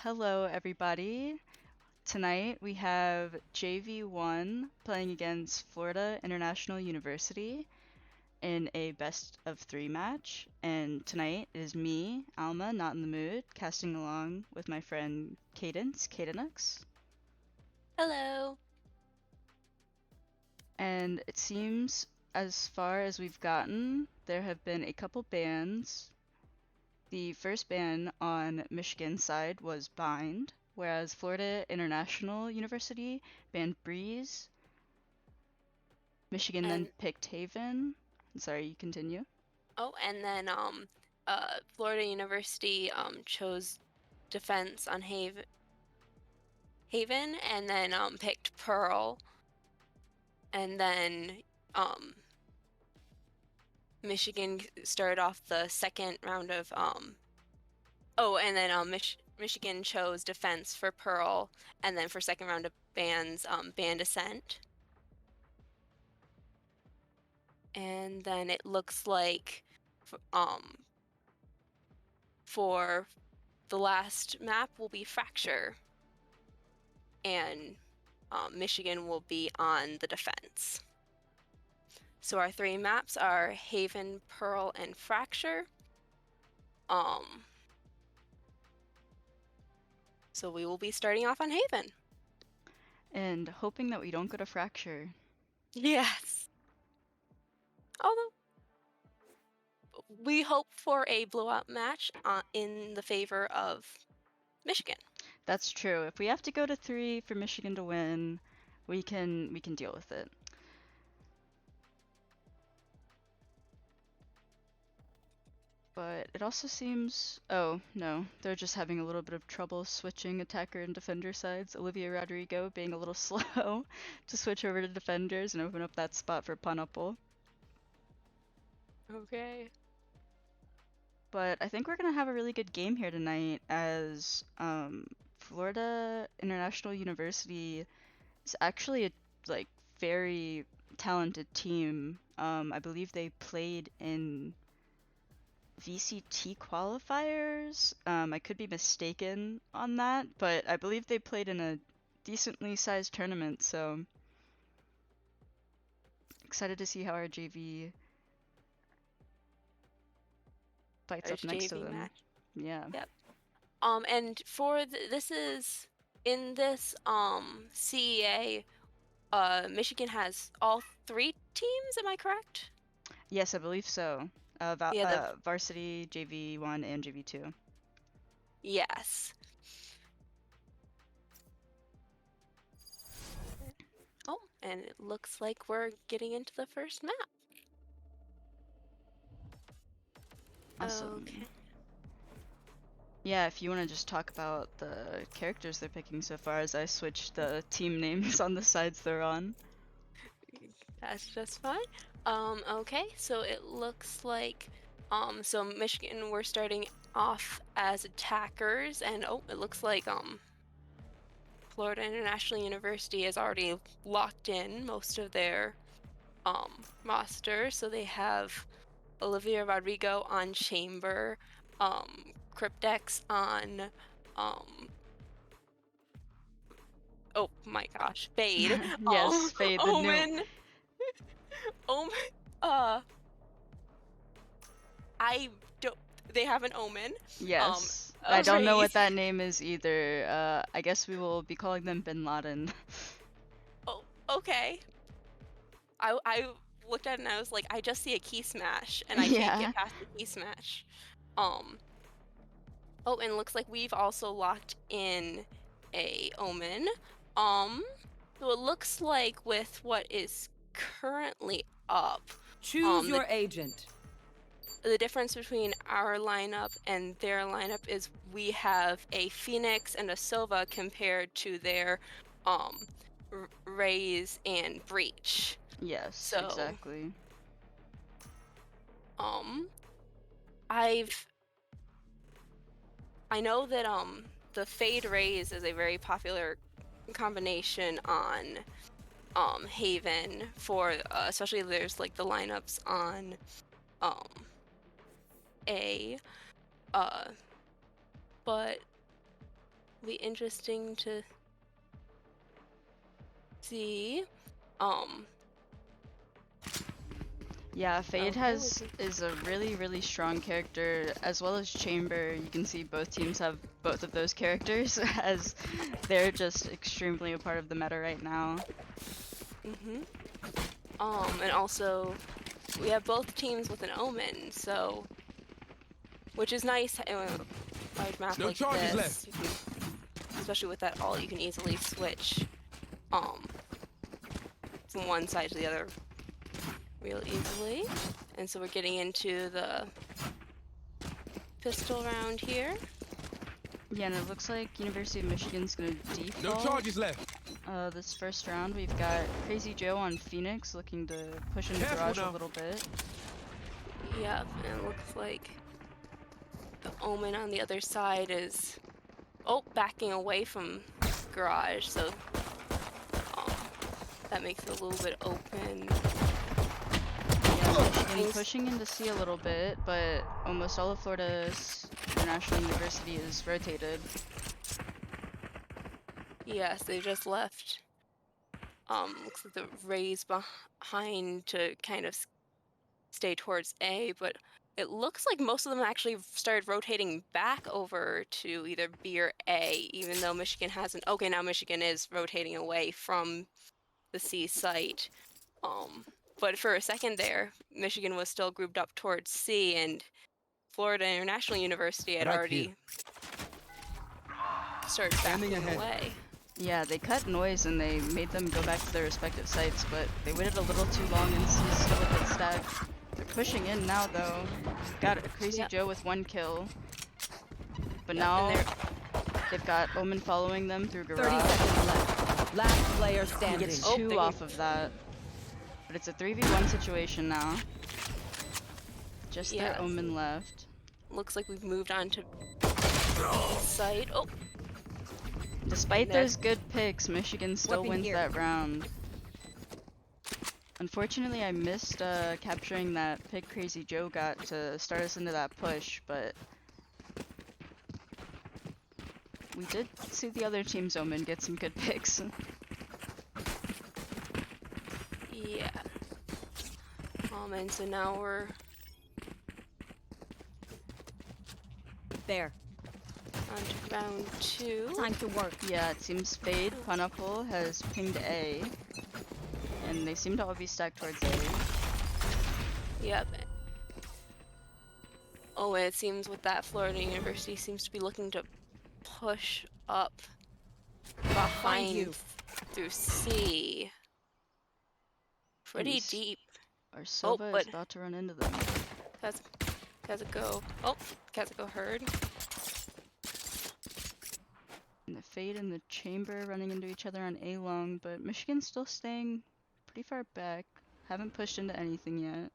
Hello, everybody. Tonight we have JV1 playing against Florida International University in a best of three match. And tonight it is me, Alma, not in the mood, casting along with my friend Cadenux. Hello. And it seems as far as we've gotten, there have been a couple bans. The first ban on Michigan's side was Bind, whereas Florida International University banned Breeze. Michigan then And picked Haven. Sorry, you continue. and then Florida University chose defense on Haven and then picked Pearl. And then Michigan started off the second round of and then Michigan chose defense for Pearl, and then for second round of bans banned Ascent. And then it looks like for the last map will be Fracture, and Michigan will be on the defense. So our three maps are Haven, Pearl, and Fracture. So we will be starting off on Haven. And hoping that we don't go to Fracture. Yes. Although we hope for a blowout match in the favor of Michigan. That's true. If we have to go to 3 for Michigan to win, we can deal with it. But it also seems... Oh, no. They're just having a little bit of trouble switching attacker and defender sides. Olivia Rodrigo being a little slow to switch over to defenders and open up that spot for Punapple. Okay. But I think we're going to have a really good game here tonight as Florida International University is actually a very talented team. I believe they played in VCT qualifiers. I could be mistaken on that, but I believe they played in a decently sized tournament, so excited to see how our JV fights up next to JV them. match. Yeah. Yep. And for this is in this CEA, Michigan has all three teams. Am I correct? Yes, I believe so. Yeah, Varsity, JV1, and JV2. yes. Oh, and it looks like we're getting into the first map. Awesome. Okay. Yeah, if you want to just talk about the characters they're picking so far as I switch the team names on the sides they're on. That's just fine. Okay, so it looks like so Michigan, we're starting off as attackers, and it looks like Florida International University has already locked in most of their roster. So they have Olivia Rodrigo on Chamber, Cryptex on oh my gosh, Fade. Yes, Fade the new. Omen. Omen. I don't. They have an Omen. Yes. I don't know Raze. what that name is either. I guess we will be calling them Bin Laden. Oh, okay. I looked at it and I was like, I just see a key smash and I can't Yeah. get past the key smash. Oh, and it looks like we've also locked in a Omen. So it looks like with what is currently up, Choose your agent. the difference between our lineup and their lineup is we have a Phoenix and a Sova compared to their Raze and Breach. Yes, So exactly. I know that the Fade Raze is a very popular combination on Haven for especially there's like the lineups on A but be interesting to see. Um, Yeah, Fade okay, we can. is a really strong character, as well as Chamber. You can see both teams have both of those characters, as they're just extremely a part of the meta right now. And also we have both teams with an Omen, so which is nice. Large map No like charges this, left. you can, especially with that ult, you can easily switch um from one side to the other real easily. And so we're getting into the pistol round here. Yeah, and it looks like University of Michigan's gonna No default. charges left. This first round, we've got Crazy Joe on Phoenix looking to push into Careful Garage now. a little bit. Yep, and it looks like the Omen on the other side is backing away from Garage, so that makes it a little bit open. Yeah, Michigan pushing into C a little bit, but almost all of Florida's International University is rotated. Yes, they just left. Looks like the Rays behind to kind of stay towards A, but it looks like most of them actually started rotating back over to either B or A, even though Michigan hasn't. Okay, now Michigan is rotating away from the C site. But for a second there, Michigan was still grouped up towards C, and Florida International University had Right already here. started Standing backing ahead. away. Yeah, they cut noise and they made them go back to their respective sites, but they waited a little too long and C's still a bit stacked. They're pushing in now though. Got a Crazy Joe with 1 kill. But now they've got Omen following them through 30 Garage. seconds left. Last player He standing. gets Oh, 2 they- off of that. But it's a 3v1 situation now. Just their Yes. Omen left. Looks like we've moved on to B site. Oh, Despite There. those good picks, Michigan still Weapon wins here. that round. Unfortunately, I missed capturing that pick Crazy Joe got to start us into that push, but we did see the other team's Omen get some good picks. yeah. And so now we're There. on to round 2. Time to work. Yeah, it seems Fade, Pineapple has pinged A, and they seem to all be stacked towards A. Yep. Oh, and it seems with that Florida University seems to be looking to push up behind you. through C. Pretty Yes. deep. Our Silva but- is about to run into them. Kazuko. Oh, Kazuko heard. And the Fade and the Chamber running into each other on A long, but Michigan's still staying pretty far back. Haven't pushed into anything yet.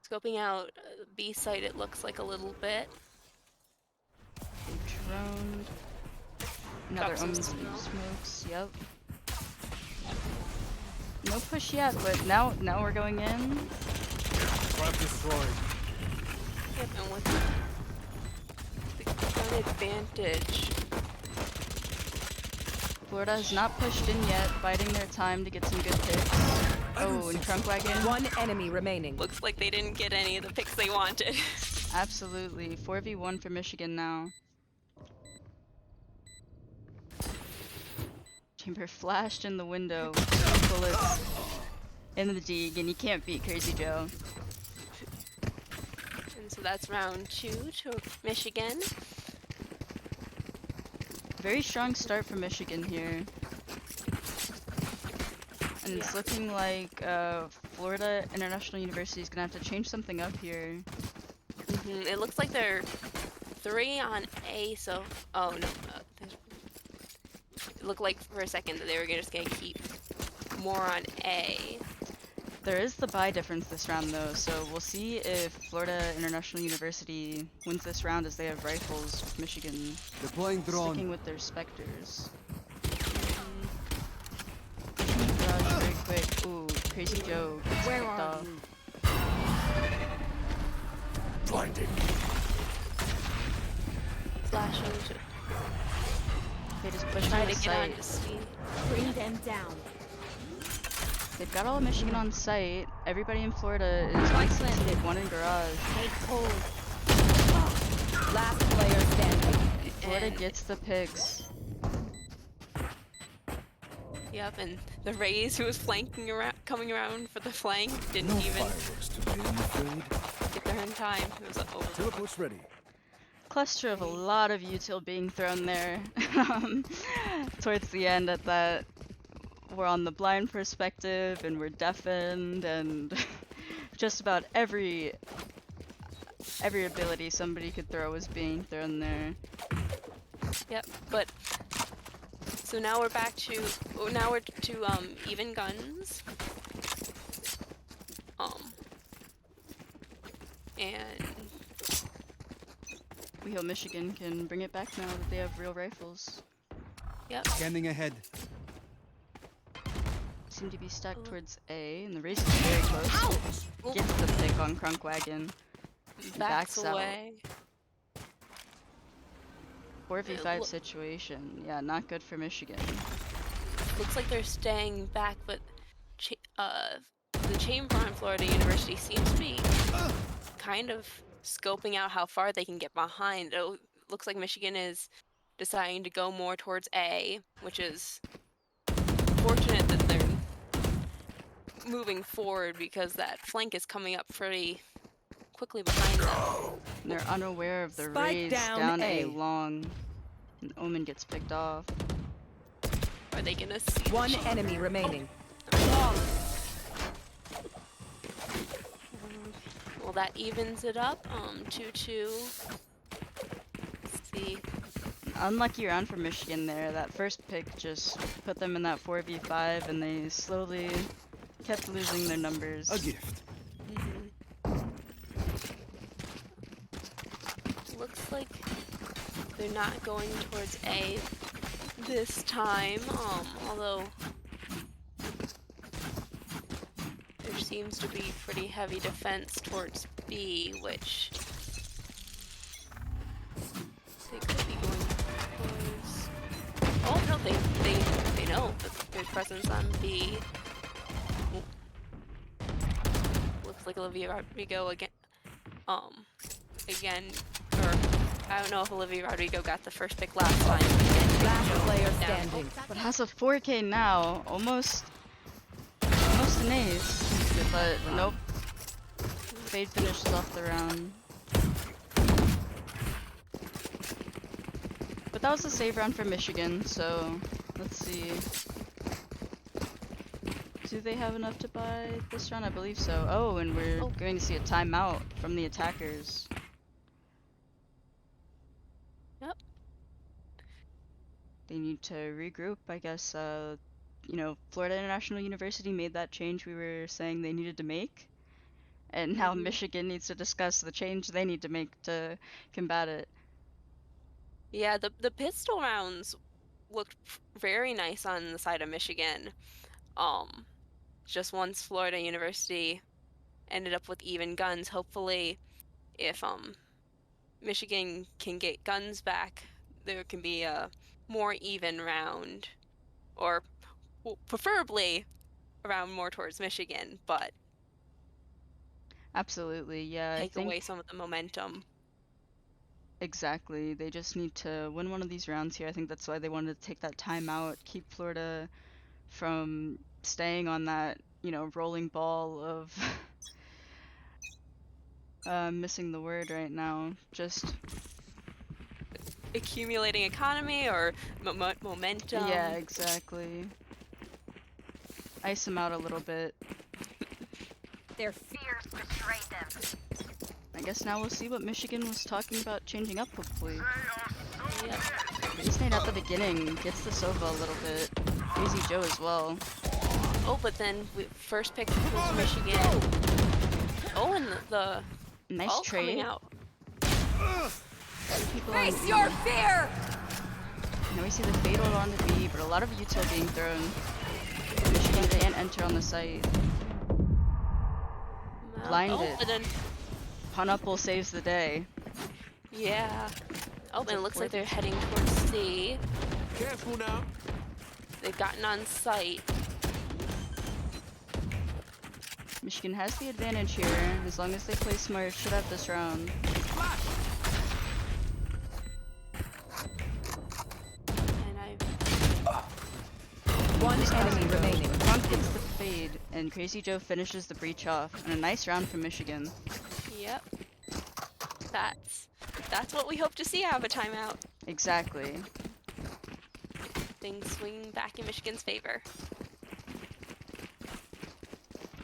Scoping out B site, it looks like a little bit. They droned. Another Drop some Omen smoke. smokes, yep. No push yet, but now we're going in. Trap destroyed. Yep, and with the gun advantage. Florida has not pushed in yet, biding their time to get some good picks. Oh, and Trunk Wagon. One enemy remaining. Looks like they didn't get any of the picks they wanted. Absolutely. 4v1 for Michigan now. Chamber flashed in the window. Bullets in the dig, and you can't beat Crazy Joe. And so that's round 2 to Michigan. Very strong start for Michigan here. And it's Yeah. looking like Florida International University is going to have to change something up here. It looks like they're 3 on A, so... Oh, no. It looked like for a second that they were just going to keep more on A. There is the buy difference this round though, so we'll see if Florida International University wins this round as they have rifles with Michigan Deploying sticking with their Spectres. Garage very quick. Ooh, Crazy Joe gets Where picked are off. you? Blinding. Flashing to They just push Try on the to get site. onto C. Bring them down. They've got all of Michigan on site. Everybody in Florida is Spike on CT, planted. one in garage. Take hold. Last player standing. Florida And- gets the picks. Yep, and the Rays who was flanking around, coming around for the flank, didn't No even fireworks today, I'm afraid. get there in time. It was over. Teleport's ready. Cluster of a lot of util being thrown there. Towards the end at that, we're on the blind perspective and we're deafened and just about every ability somebody could throw was being thrown there. Yep, but so now we're back to even guns. And We hope Michigan can bring it back now that they have real rifles. yep, Scanning ahead. Seem to be stacked Oh. towards A, and the race is very close. Oop. Gets the pick on Crunkwagon. backs backs out. away. 4v5 Look- situation. Yeah, not good for Michigan. Looks like they're staying back, but the chamber on Florida University seems to be kind of scoping out how far they can get behind. It looks like Michigan is deciding to go more towards A, which is fortunate that they're moving forward because that flank is coming up pretty quickly behind them. And they're unaware of the Spike raise down A A. long. And Omen gets picked off. Are they gonna see? One enemy remaining. Well, that evens it up. 2-2. Let's see. Unlucky round for Michigan there. That first pick just put them in that 4v5 and they slowly kept losing their numbers. A gift. Looks like they're not going towards A this time, although there seems to be pretty heavy defense towards B, which they could be going towards. Oh no, they know that there's presence on B. Looks like Olivia Rodrigo again. Again, or I don't know if Olivia Rodrigo got the first pick last time. Last player Down. standing. But has a 4K now. Almost an ace. But nope. Fade finishes off the round. But that was a save round for Michigan, so let's see. Do they have enough to buy this round? I believe so. Oh, and we're going to see a timeout from the attackers. Yep. They need to regroup, I guess. You know, Florida International University made that change we were saying they needed to make. And now Michigan needs to discuss the change they need to make to combat it. Yeah, the pistol rounds looked very nice on the side of Michigan. Just once Florida University ended up with even guns, hopefully if Michigan can get guns back, there can be a more even round, or preferably around more towards Michigan, but Absolutely, yeah. I take think away some of the momentum. exactly. They just need to win one of these rounds here. I think that's why they wanted to take that timeout, keep Florida from staying on that, you know, rolling ball of missing the word right now. Just Accumulating economy or momentum. yeah, exactly. Ice them out a little bit. Their fears betrayed them. I guess now we'll see what Michigan was talking about changing up, hopefully. Yep. Disney at the beginning gets the Sova a little bit. Crazy Joe as well. Oh, but then first pick was Michigan. Oh, and the Nice all coming trade. out. People on Face your fear! Now we see the fatal on the B, but a lot of util being thrown. Michigan can't enter on the site. Blinded. Oh, but then Punapple saves the day. yeah. Oh, It's and a it looks like they're 4v2. heading towards C. Careful now. They've gotten on site. Michigan has the advantage here. As long as they play smart, should have this round. And I One enemy remaining. Punk gets the fade, and Crazy Joe finishes the breach off. And a nice round from Michigan. Yep. That's what we hope to see out of a timeout. Exactly. Things swing back in Michigan's favor.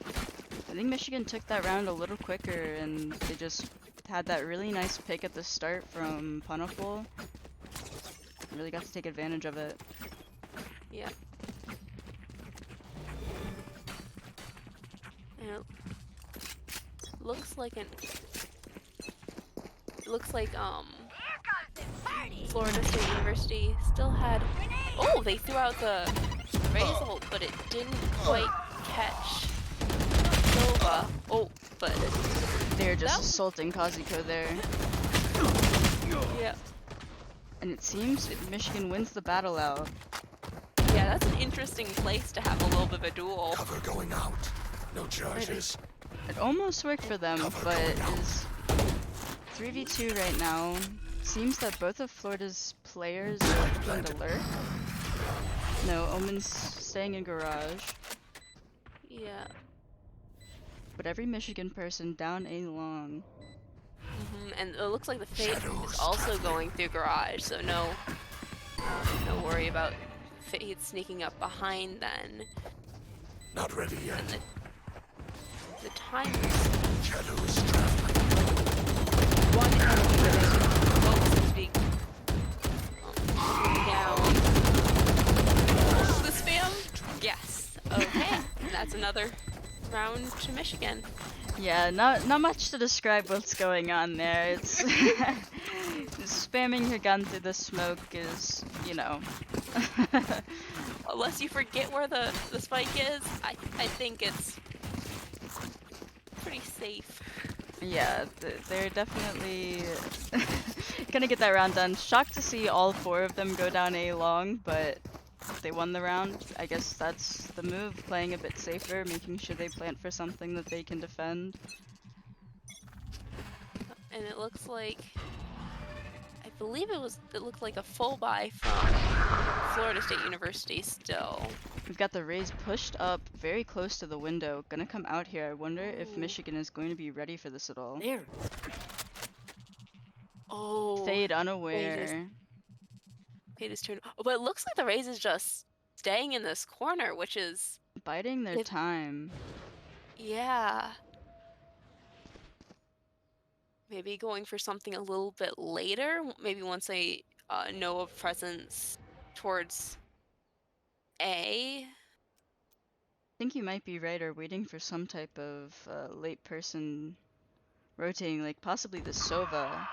I think Michigan took that round a little quicker, and they just had that really nice pick at the start from Punaful. Really got to take advantage of it. Yep. And it looks like Florida State University still had. Oh, they threw out the Raze ult, but it didn't quite catch Nova. Oh, but They're just That- assaulting Kazuko there. yeah, And it seems Michigan wins the battle out. yeah, that's an interesting place to have a little bit of a duel. Cover going out. No charges. It almost worked for them, but is 3v2 right now. Seems that both of Florida's players are being alert. No, Omen's staying in garage. Yeah. But every Michigan person down A long. And it looks like the Fade Shadows is also traveling. going through garage, so no worry about Fade sneaking up behind then. Not ready yet. And the time Shadows traveling. One enemy remaining. seems to be down. The spam? Yes. Okay. And that's another round to Michigan. Yeah, not much to describe what's going on there. It's spamming your gun through the smoke is, you know. Unless you forget where the spike is, I think it's pretty safe. Yeah, they're definitely gonna get that round done. Shocked to see all 4 of them go down A long, but they won the round. I guess that's the move, playing a bit safer, making sure they plant for something that they can defend. And it looks like, I believe it looked like a full buy from Florida State University still. We've got the Rays pushed up very close to the window, gonna come out here. I wonder if Michigan is going to be ready for this at all. There. Oh, Fade unaware. Fade is turned. Oh, but it looks like the Rays is just staying in this corner, which is, Biding their If- time. yeah. Maybe going for something a little bit later. Maybe once they know of presence towards A. I think you might be right, or waiting for some type of late person rotating, like possibly the Sova.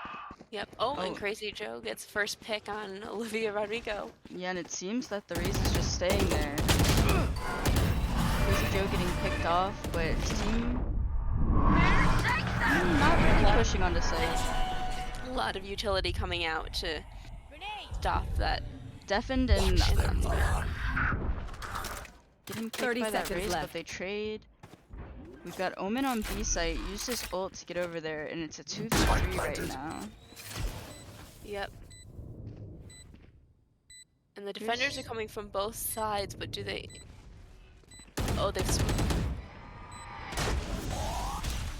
Yep. Oh, Oh. and Crazy Joe gets first pick on Olivia Rodrigo. Yeah, and it seems that the Rays is just staying there. Crazy Joe getting picked off, but team not really pushing onto site. A lot of utility coming out to stop that. Deafened and Run. getting picked 30 by that seconds Rays, left. but they trade. We've got Omen on B site, used his ult to get over there, and it's a 2v3 right planted. now. Yep. And the defenders are coming from both sides, but do they? Oh, they've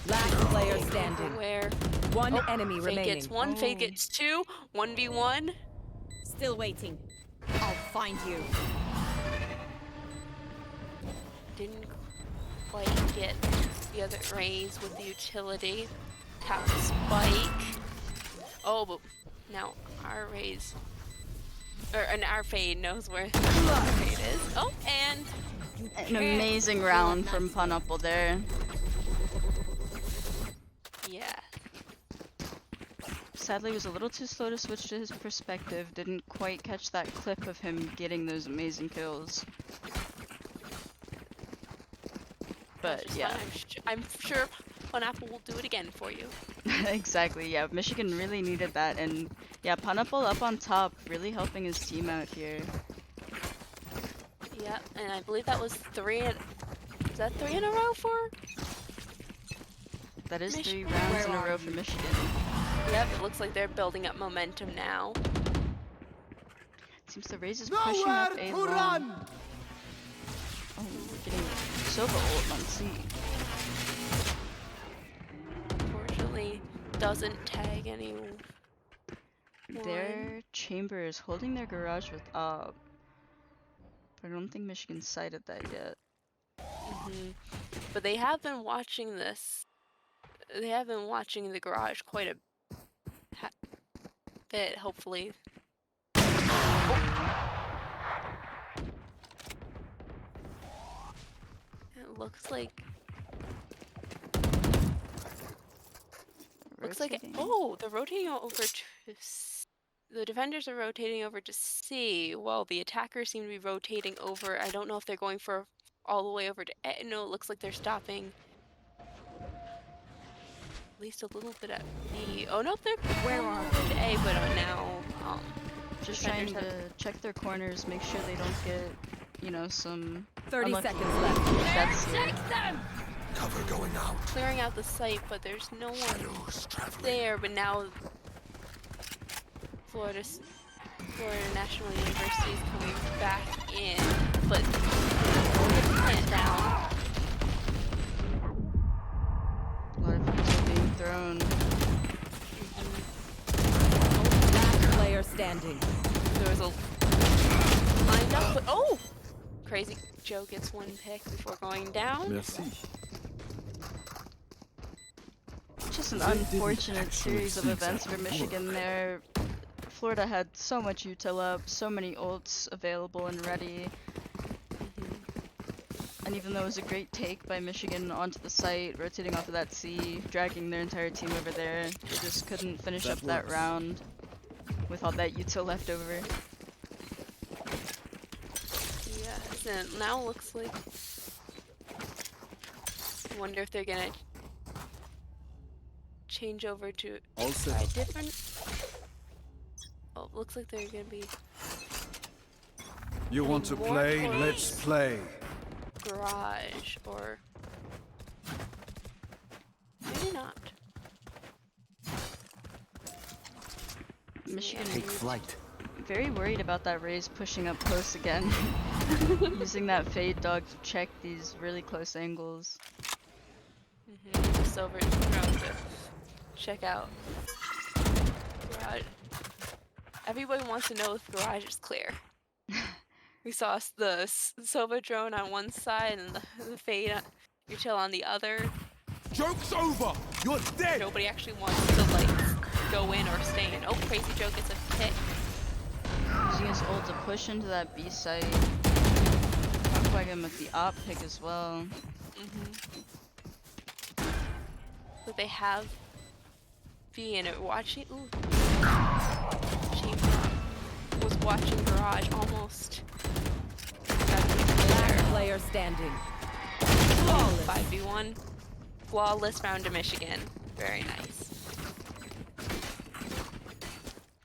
Last player standing. where? One Oh, enemy Fade remaining. gets one, Fade Oh. gets two, 1v1. Still waiting. I'll find you. Didn't quite get the other Rays with the utility. Tap the spike. Oh, but now our Rays, and our Fade knows where the Fade is. Oh, and An amazing round from Punapple there. yeah. Sadly, was a little too slow to switch to his perspective. Didn't quite catch that clip of him getting those amazing kills. But Which is yeah, fine. I'm sure One apple will do it again for you. Exactly, yeah, Michigan really needed that, and yeah, Pineapple up on top, really helping his team out here. Yeah, and I believe that was is that 3 in a row for? That is 3 Michigan? rounds in a Where row are for you? Michigan. Yep, it looks like they're building up momentum now. Seems the Raze is pushing up A long. Oh, we're getting Sova ult on C. Unfortunately, doesn't tag anyone. Their chamber is holding their garage with but I don't think Michigan sighted that yet. But they have been watching this. They have been watching the garage quite a bit, hopefully. It looks like Rotating. oh, they're rotating over to the defenders are rotating over to C, while the attackers seem to be rotating over. I don't know if they're going for all the way over to A. No, it looks like they're stopping at least a little bit at B. Oh no, they're Where going are over to A, but now Just trying defenders to check their corners, make sure they don't get, you know, some 30 unlucky seconds left. deaths here. Cover going out. clearing out the site, but there's no one Shadows traveling. there. But now Florida National University is coming back in, but get the plant down. A lot of people are being thrown. Last player standing. There was a lined up, but oh! Crazy Joe gets one pick before going down. Merci. Just an They didn't unfortunate actually series of see events for exactly Michigan what. there. Florida had so much util up, so many ults available and ready. And even though it was a great take by Michigan onto the site, rotating off of that C, dragging their entire team over there, they just couldn't finish That up that works. round with all that util left over. Yes, and now it looks like. I wonder if they're gonna change over to All set. try different. Oh, looks like they're gonna be You want to more play? towards- Let's play. garage or maybe not. Michigan Take flight. very worried about that Raze pushing up close again. Using that fade dog to check these really close angles. Just over drone to check out garage. Everybody wants to know if garage is clear. We saw the Sova drone on one side and the fade util on the other. Joke's over. You're dead. Nobody actually wants to like go in or stay in. Oh, Crazy Joe gets a pick. Using his ult to push into that B site. Knockback him with the op pick as well. But they have B in it watching. Ooh. Chamber was watching garage almost. Last player standing. Flawless. 5v1. Flawless round to Michigan. Very nice.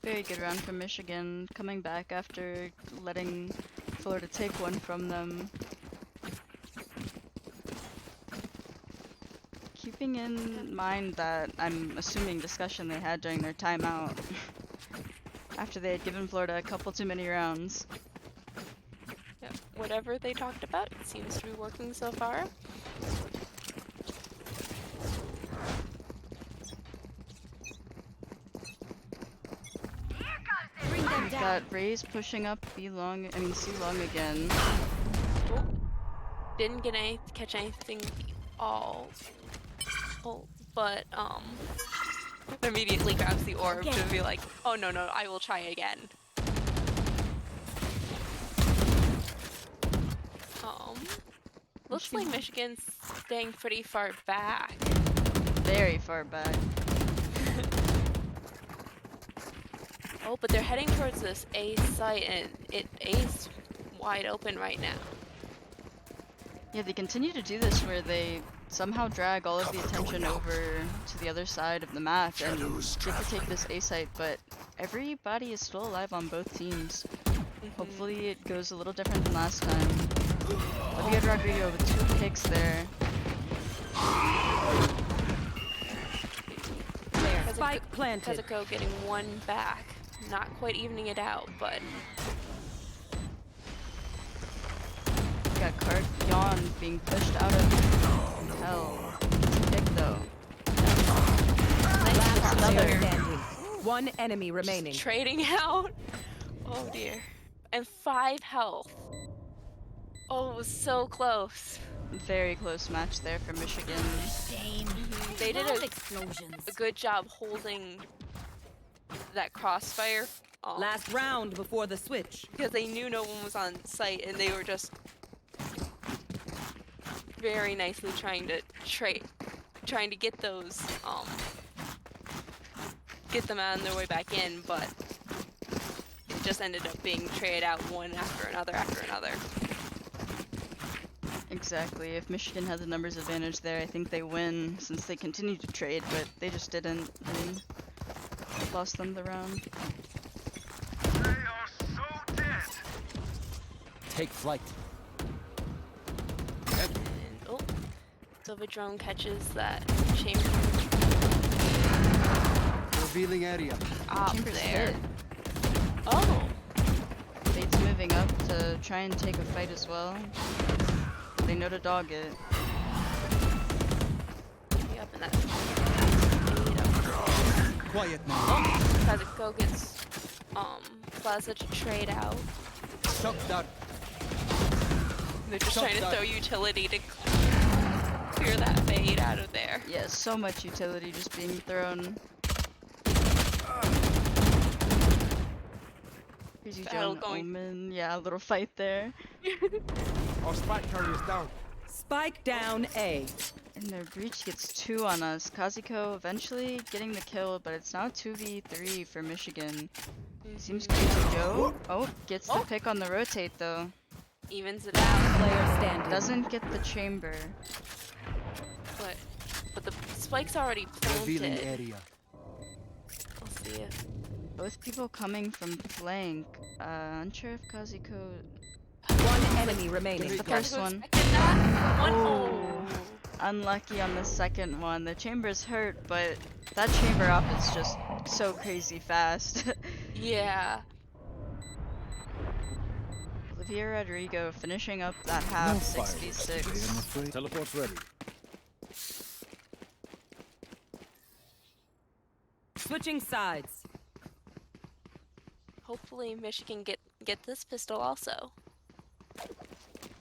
Very good round for Michigan, coming back after letting Florida take one from them. Keeping in mind that I'm assuming discussion they had during their timeout after they had given Florida a couple too many rounds. Yep. Whatever they talked about, it seems to be working so far. Bring them down. Got Raze pushing up C long again. Oh, didn't catch anything all. Oh, but immediately grabs the orb to be like, oh no, I will try again. Looks like Michigan's staying pretty far back. Very far back. Oh, but they're heading towards this A site, and A's wide open right now. Yeah, they continue to do this where they somehow drag all of the Cover attention going out. over to the other side of the map and Shadows get to take traveling. this A site, but everybody is still alive on both teams. Hopefully it goes a little different than last time. Olivia Rodrigo with 2 picks there. There. Spike planted. Kazuko getting 1 back. Not quite evening it out, but Got Yawn being pushed out of hell. Pick though. Last player Another. standing. One enemy remaining. trading out. Oh dear. And 5 health. Oh, it was so close. Very close match there for Michigan. Shame. They did Love a explosions. good job holding that crossfire. Last round before the switch. Because they knew no one was on site and they were just very nicely trying to get those get them on their way back in, but it just ended up being traded out one after another after another. Exactly. If Michigan had the numbers advantage there, I think they win since they continued to trade, but they just didn't and lost them the round. They are so dead. Take flight. And oh, Silver Drone catches that chamber Revealing area. up Chamber's there. hit. Oh, Fade's moving up to try and take a fight as well. They know to dog it. yep, and that Quiet now. Kazuko gets Plaza to trade out. Shock dart. They're just Shot trying to dart. throw utility to clear that fade out of there. Yeah, so much utility just being thrown. Crazy Battle Joan going- Omen. Yeah, a little fight there. Our spike carrier's down. Spike down A. And their breach gets 2 on us. Kazuko eventually getting the kill, but it's now 2v3 for Michigan. Seems Crazy Joe. Oh, gets the pick on the rotate though. Evens it out, Player standing. Doesn't get the chamber. but the spike's already Revealing planted. area. We'll see if Both people coming from flank. Unsure if Kazuko. One enemy remaining. The first one. expected that. One. Oh. Unlucky on the second one. The chamber's hurt, but that chamber up is just so crazy fast. Yeah. Olivia Rodrigo finishing up that half 6v6. Teleport's ready. Switching sides. Hopefully Michigan get this pistol also.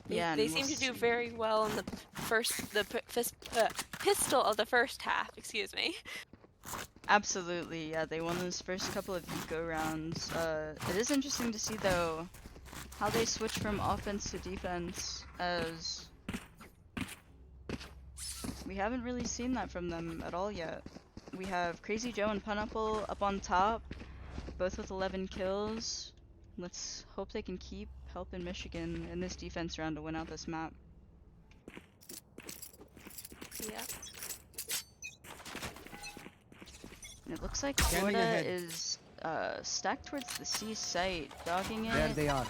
Yeah, and They we'll seem to do see. very well in the pistol of the first half. Excuse me. Absolutely, yeah, they won those first couple of eco rounds. It is interesting to see though how they switch from offense to defense, as we haven't really seen that from them at all yet. We have Crazy Joe and Pineapple up on top, both with 11 kills. Let's hope they can keep helping Michigan in this defense round to win out this map. Yeah. And it looks like Scanning Florida ahead. is stacked towards the C site, dogging There it they are.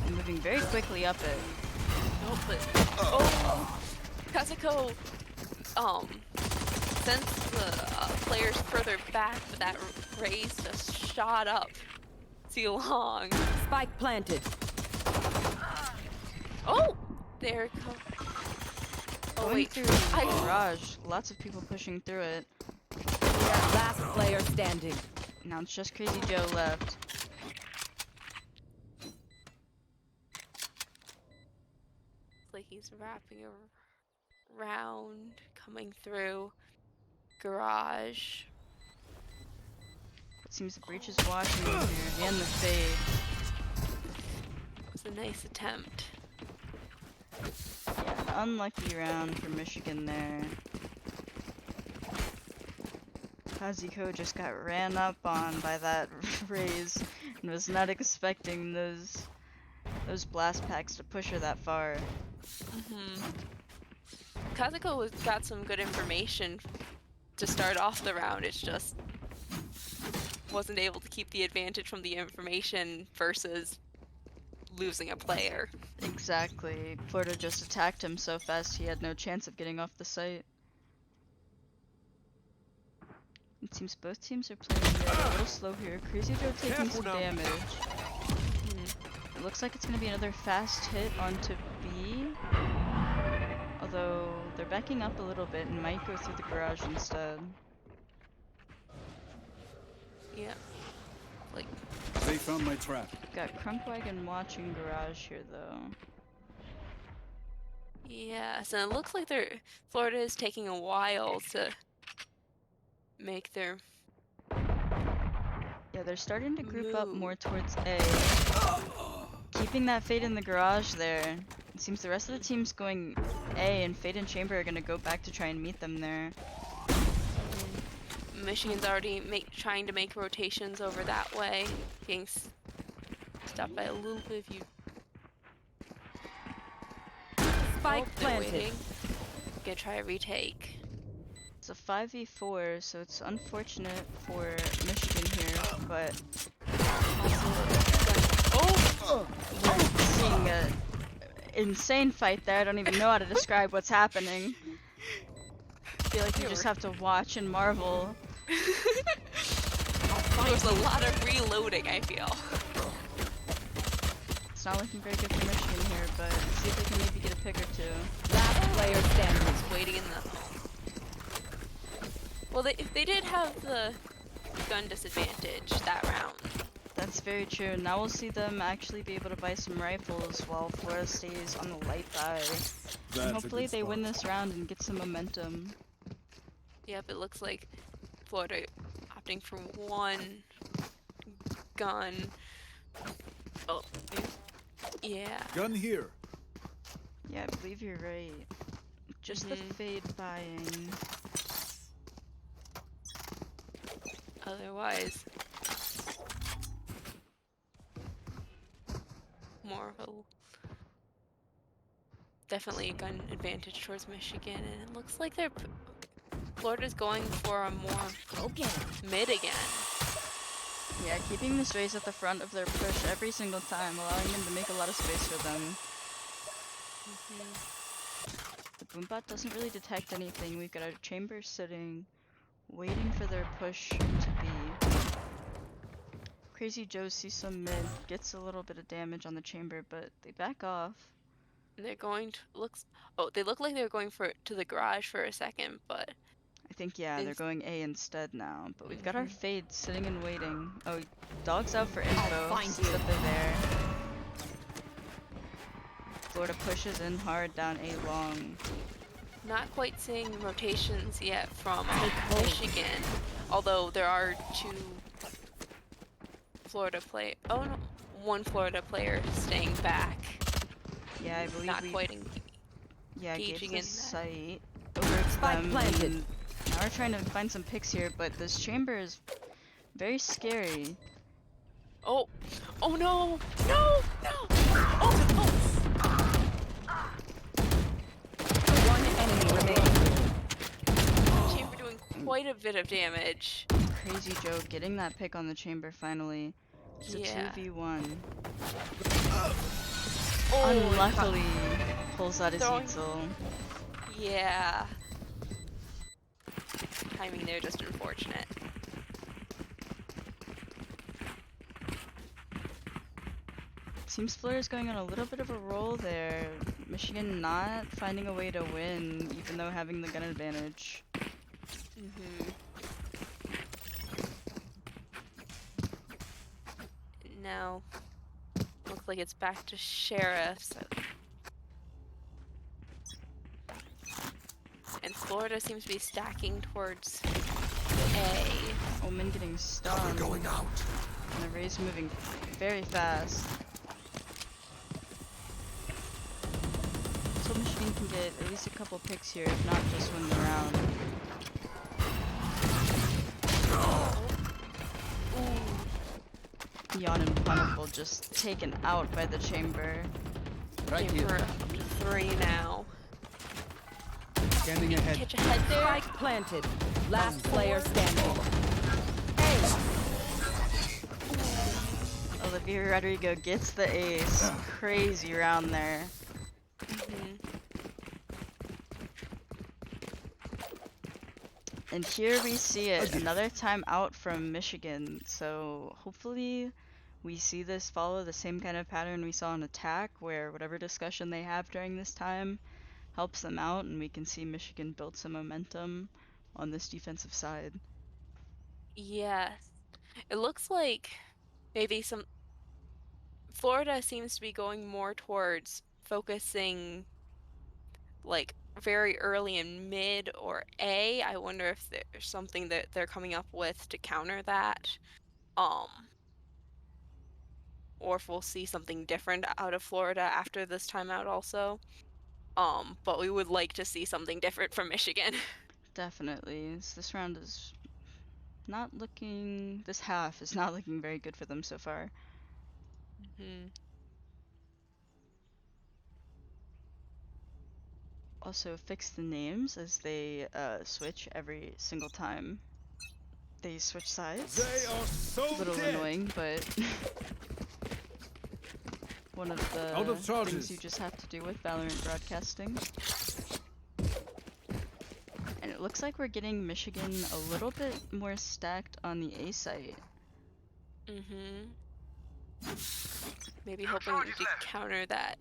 and moving very quickly up it. Oh, but Kazuko, since the players further back, but that raise just shot up too long. Spike planted. Oh, there it goes. Oh Going wait, through I Garage, lots of people pushing through it. Last player standing. Now it's just Crazy Joe left. like he's wrapping around, coming through garage. It seems the breach is watching here, and the fade. It was a nice attempt. Yeah, an unlucky round for Michigan there. Kazuko just got ran up on by that raise and was not expecting those blast packs to push her that far. Kazuko got some good information to start off the round. It's just wasn't able to keep the advantage from the information versus losing a player. Exactly. Florida just attacked him so fast he had no chance of getting off the site. It seems both teams are playing a little slow here. Crazy Joe taking Careful some now. damage. It looks like it's going to be another fast hit onto B. Although they're backing up a little bit and might go through the garage instead. Yeah. Like, They found my trap. Got Crunkwagon watching garage here though. yeah, so it looks like Florida is taking a while to make their Yeah, they're starting to group up move. more towards A. Keeping that Fade in the garage there. It seems the rest of the team's going A, and Fade and Chamber are gonna go back to try and meet them there. Michigan's already trying to make rotations over that way, getting stopped by a little bit of you. Spike They're planted. waiting. Gonna try a retake. It's a 5v4, so it's unfortunate for Michigan here, but we're seeing a insane fight there. I don't even know how to describe what's happening. I feel like you just have to watch and marvel. There's a lot of reloading, I feel. It's not looking very good for Michigan here, but see if they can maybe get a pick or two. Last player standing. Just waiting in the. Well, they did have the gun disadvantage that round. That's very true. Now we'll see them actually be able to buy some rifles while Florida stays on the light buy. And hopefully they win this round and get some momentum. Yep, it looks like Florida opting for one gun. Oh, yeah. Gun here. Yeah, I believe you're right. Just the Fade buying. Otherwise, more of a definitely a gun advantage towards Michigan, and it looks like Florida's going for a more mid again. Yeah, keeping this race at the front of their push every single time, allowing them to make a lot of space for them. The Boombot doesn't really detect anything. We've got our chamber sitting, waiting for their push to be. Crazy Joe sees some mid, gets a little bit of damage on the chamber, but they back off. And they're going to they look like they're going to the garage for a second, but I think, yeah, they're going A instead now, but we've got our Fade sitting and waiting. Oh, dog's out for info, find sees that they're there. Florida pushes in hard down A long. not quite seeing rotations yet from Michigan. Although there are one Florida player staying back. Yeah, I believe Not we quite gave engaging in the that. site over to Spike them. planted. and Now we're trying to find some picks here, but this chamber is very scary. Oh no! No! Oh! One enemy remaining. Chamber doing quite a bit of damage. Crazy Joe getting that pick on the chamber finally. It's a Yeah. 2v1. Oh, Unluckily, pulls out his Throwing- Eagle. Yeah. Timing there just unfortunate. Seems Florida's going on a little bit of a roll there. Michigan not finding a way to win, even though having the gun advantage. Now, looks like it's back to sheriffs. And Florida seems to be stacking towards A. Omen getting Cover stunned. going out. And the Rays moving very fast. So Michigan can get at least a couple picks here, if not just win the round. Yawn and Plentiful just taken out by the chamber. Right We're here. up to 3 now. Scanning ahead. Catch a head there. Spike planted. Last player standing. Olivia Rodrigo gets the ace. Crazy round there. Mhm. And here we see it, another time out from Michigan. So hopefully we see this follow the same kind of pattern we saw in attack, where whatever discussion they have during this time helps them out, and we can see Michigan build some momentum on this defensive side. Yes. It looks like maybe some Florida seems to be going more towards focusing like very early in mid or A. I wonder if there's something that they're coming up with to counter that. Um, or if we'll see something different out of Florida after this timeout also. But we would like to see something different from Michigan. Definitely. This round is not looking, this half is not looking very good for them so far. Hmm. Also fix the names as they switch every single time they switch sides. They are so A little dead. annoying, but one of the Out of things charges. you just have to do with Valorant broadcasting. And it looks like we're getting Michigan a little bit more stacked on the A site. Mm-hmm. Maybe hoping we could counter that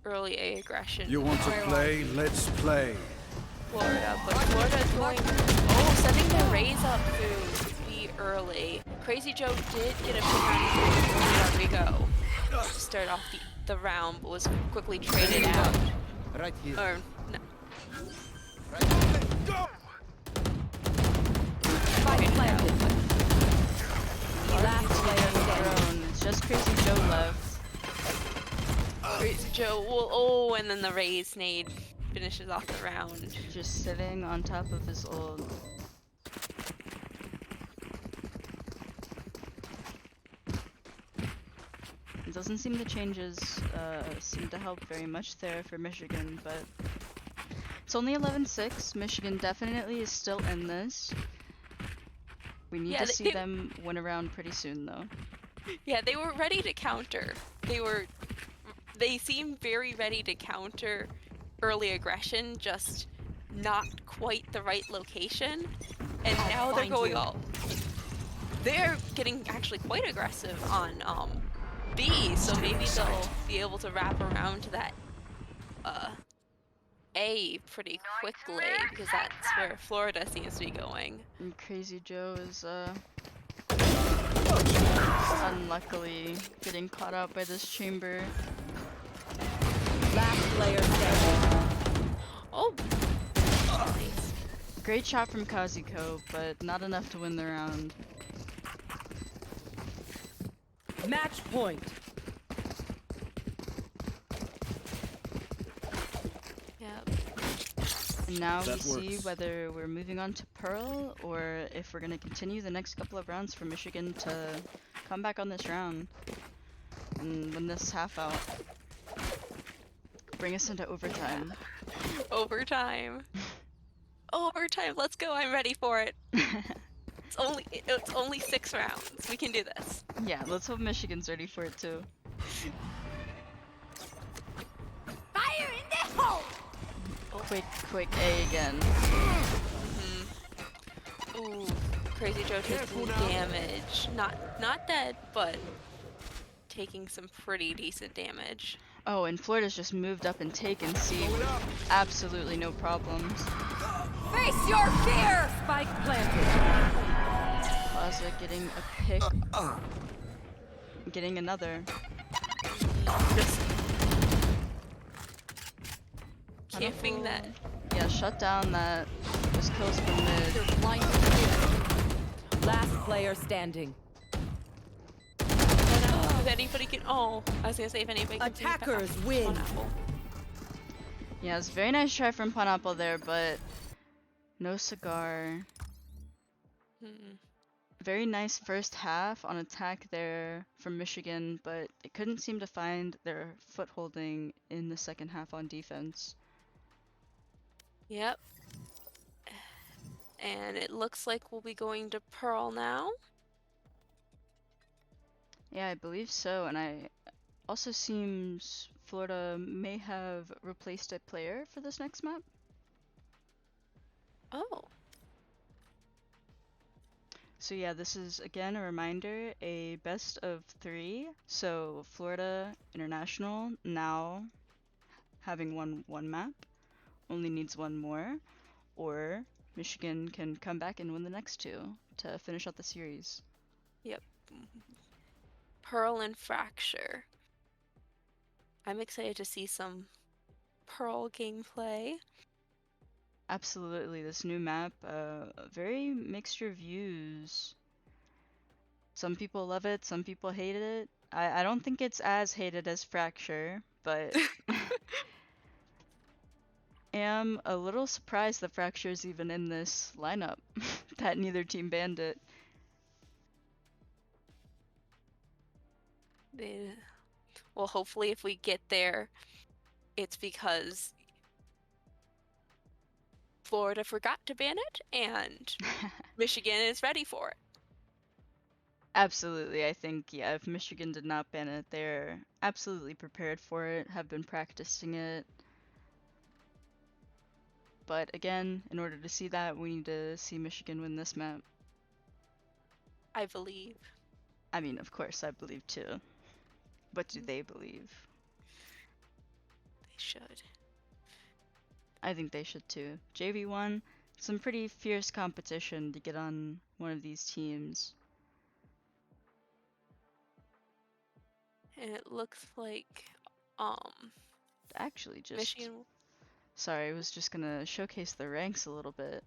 early A aggression. You want to play? Let's play. Florida, but Florida's going. Oh, sending their raise up through B early. Crazy Joe did get a pick on Rodrigo to start off the round, but was quickly traded out. Right here. Or no. Go! Spike planted. Last player standing. Thrown. It's just Crazy Joe left. Crazy Joe. Well, oh, and then the raise nade finishes off the round. Just sitting on top of his ult. It doesn't seem the changes seem to help very much there for Michigan, but it's only 11-6. Michigan definitely is still in this. We need to see them win around pretty soon, though. Yeah, they were ready to counter. They seemed very ready to counter early aggression, just not quite the right location. And now they're going all. They're getting actually quite aggressive on B, so maybe they'll be able to wrap around to that A pretty quickly, because that's where Florida seems to be going. And Crazy Joe is unluckily getting caught out by this chamber. Last player standing. Oh, nice. Great shot from Kazuko, but not enough to win the round. Match point. Yep. And now we That see works. whether we're moving on to Pearl or if we're going to continue the next couple of rounds for Michigan to come back on this round and win this half out. Bring us into overtime. Overtime. Overtime. Let's go. I'm ready for it. It's only 6 rounds. We can do this. Yeah, let's hope Michigan's ready for it too. Fire in the hole! Quick A again. Ooh, Crazy Joe taking damage. Not dead, but taking some pretty decent damage. Oh, and Florida's just moved up and taken C with absolutely no problems. Face your fear! Spike planted. Plaza getting a pick. Getting another. Just I don't camping know. that. Yeah, shut down that. Just kills from mid. Last player standing. If anybody can. Oh, I was gonna say if anybody can. Attackers win. Pineapple. Yeah, it's a very nice try from Pineapple there, but no cigar. Very nice first half on attack there from Michigan, but they couldn't seem to find their footholding in the second half on defense. Yep. And it looks like we'll be going to Pearl now. Yeah, I believe so. And I also seems Florida may have replaced a player for this next map. Oh, So yeah, this is again a reminder, a best of 3. So Florida International now having won one map, only needs one more, or Michigan can come back and win the next 2 to finish out the series. yep. Pearl and Fracture. I'm excited to see some Pearl gameplay. Absolutely, this new map, very mixed reviews. Some people love it, some people hate it. I don't think it's as hated as Fracture, but am a little surprised that Fracture's even in this lineup, that neither team banned it. Well, hopefully if we get there, it's because Florida forgot to ban it and Michigan is ready for it. Absolutely, I think, yeah, if Michigan did not ban it, they're absolutely prepared for it, have been practicing it. But again, in order to see that, we need to see Michigan win this map. I believe. I mean, of course, I believe too. But do they believe? They should. I think they should too. JV1, some pretty fierce competition to get on one of these teams. And it looks like um Actually, just Michigan. sorry, I was just gonna showcase the ranks a little bit.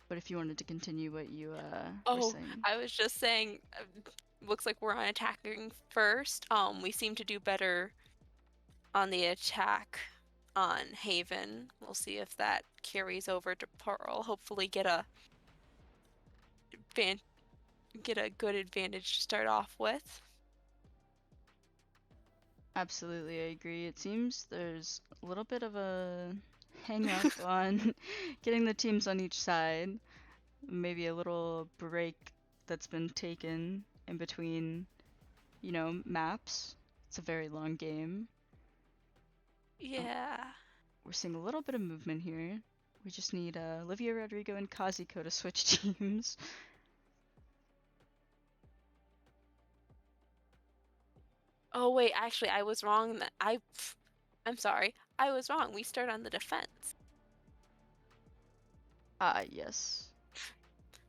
But if you wanted to continue what you were Oh, saying. I was just saying looks like we're on attacking first. We seem to do better on the attack on Haven. We'll see if that carries over to Pearl. Hopefully get a good advantage to start off with. Absolutely, I agree. It seems there's a little bit of a hang up on getting the teams on each side. Maybe a little break that's been taken in between, maps. It's a very long game. Yeah. We're seeing a little bit of movement here. We just need Olivia Rodrigo and Kazuko to switch teams. Oh wait, actually I was wrong. I'm sorry. I was wrong. We start on the defense. Ah, yes.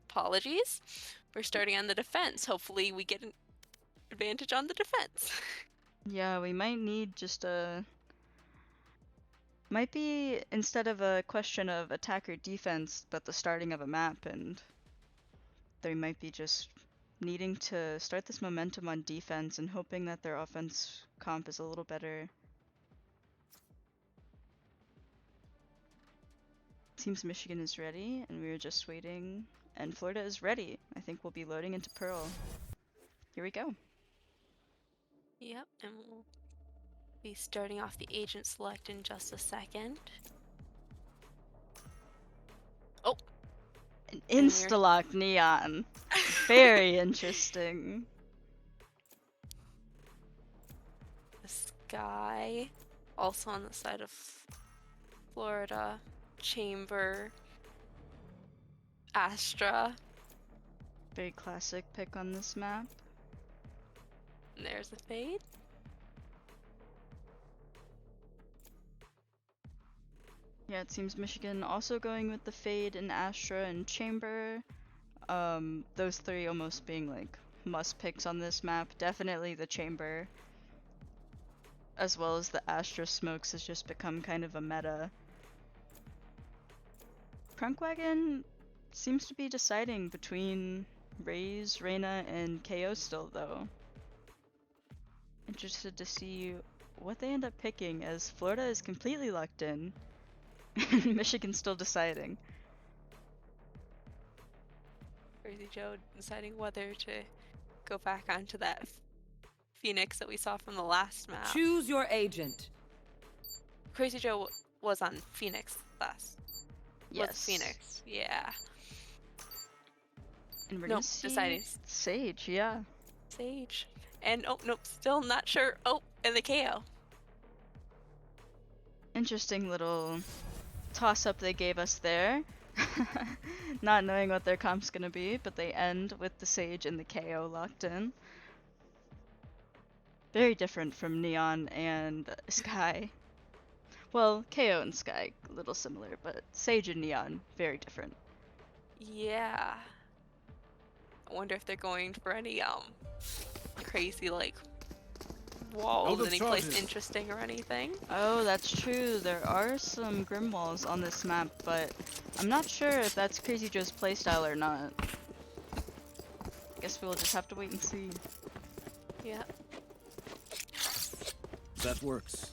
Apologies. We're starting on the defense. Hopefully we get an advantage on the defense. Yeah, we might need just a... Might be instead of a question of attack or defense, but the starting of a map, and they might be just needing to start this momentum on defense and hoping that their offense comp is a little better. Seems Michigan is ready, and we're just waiting. And Florida is ready. I think we'll be loading into Pearl. Here we go. Yep, and we'll be starting off the agent select in just a second. Oh! An insta-lock Neon. Very interesting. The Sky, also on the side of Florida. Chamber. Astra. Very classic pick on this map. And there's a fade. Yeah, it seems Michigan also going with the Fade and Astra and Chamber. Those 3 almost being like must picks on this map. Definitely the Chamber, as well as the Astra smokes, has just become kind of a meta. Prunkwagon seems to be deciding between Raze, Reyna, and KO still though. Interested to see what they end up picking, as Florida is completely locked in. Michigan's still deciding. Crazy Joe deciding whether to go back onto that Phoenix that we saw from the last map. Choose your agent. Crazy Joe was on Phoenix last. With Yes. Phoenix. Yeah. And we're Nope, gonna see deciding Sage, yeah. Sage. And oh nope, still not sure. Oh, and the KO. Interesting little toss-up they gave us there. Not knowing what their comp's gonna be, but they end with the Sage and the KO locked in. Very different from Neon and Sky. Well, KO and Sky, a little similar, but Sage and Neon, very different. Yeah. I wonder if they're going for any crazy like walls, Out of any place charges. interesting or anything. Oh, that's true. There are some Grim Walls on this map, but I'm not sure if that's Crazy Joe's playstyle or not. Guess we'll just have to wait and see. Yeah. That works.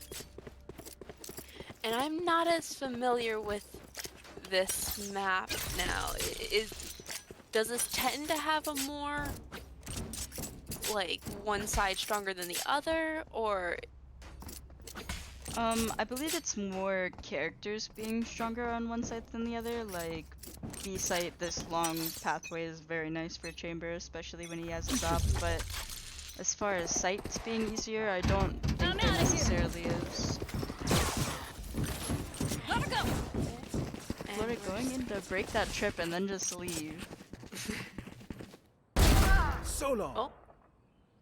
And I'm not as familiar with this map now. Does this tend to have a more like one side stronger than the other, or I believe it's more characters being stronger on one side than the other. Like, B site, this long pathway is very nice for Chamber, especially when he has a drop, but as far as sights being easier, I don't think there necessarily is. Gotta go. Florida going in to break that trip and then just leave. So long. oh,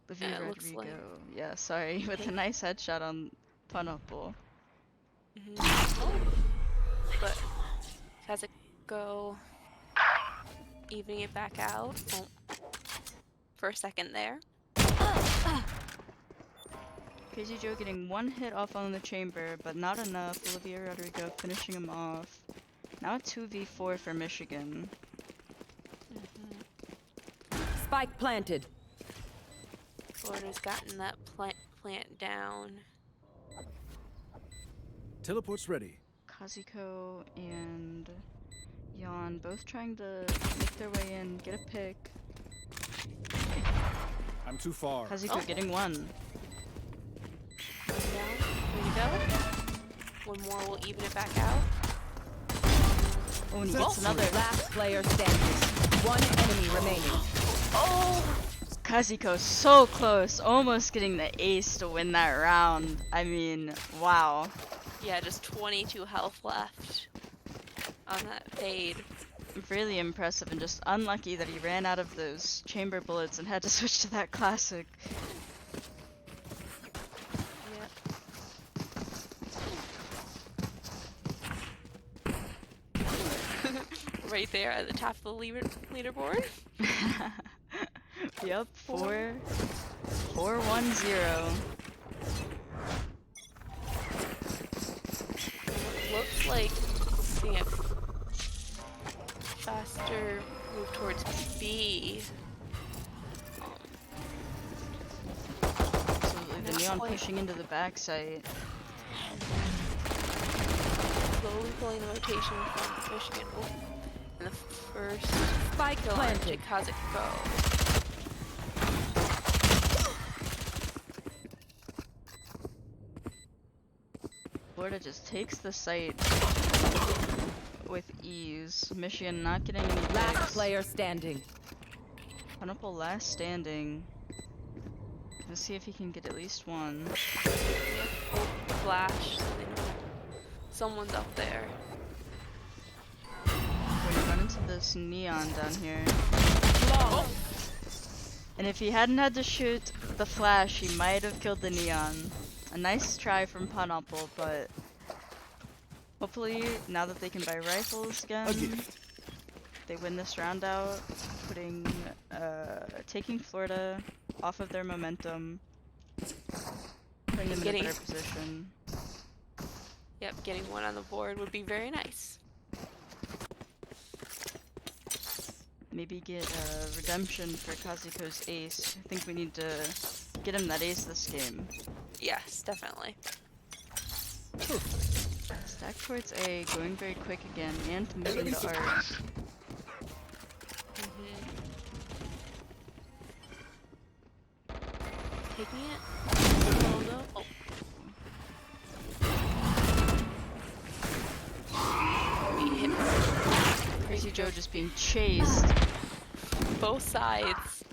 Livia it looks Rodrigo. like- Yeah, sorry, with a nice headshot on Pineapple. oh. But has it go evening it back out? Oh. For a second there. Crazy Joe getting one hit off on the Chamber, but not enough. Olivia Rodrigo finishing him off. Now a 2v4 for Michigan. Spike planted. Florida's gotten that plant down. Teleport's ready. Kazuko and Yon both trying to make their way in, get a pick. I'm too far. Kazuko getting one. Down. Way to go. One more will even it back out. Oh, and he gets another. Last player standing. One enemy remaining. Oh! Kazuko so close, almost getting the ace to win that round. I mean, wow. Yeah, just 22 health left on that fade. Really impressive and just unlucky that he ran out of those chamber bullets and had to switch to that classic. Yep. Right there at the top of the leaderboard. Yep, 4-1-0. Looks like seeing a faster move towards B. Absolutely, the Not Neon quite. pushing into the backside. Slowly pulling the rotation from Michigan. Oh. And the first Spike kill on planted. Kazuko. Florida just takes the site with ease. Michigan not getting any Last picks. player standing. Pineapple last standing. Let's see if he can get at least one. Flash. Someone's up there. When you run into this Neon down here. Oh. And if he hadn't had to shoot the flash, he might have killed the Neon. A nice try from Pineapple, but hopefully now that they can buy rifles again, they win this round out, taking Florida off of their momentum, putting them in a better position. Yep, getting one on the board would be very nice. Maybe get a redemption for Kazuko's ace. I think we need to get him that ace this game. Yes, definitely. Stack towards A, going very quick again, and moving to art. Taking it. Logo. Oh. We hit Joe just being chased. Both sides.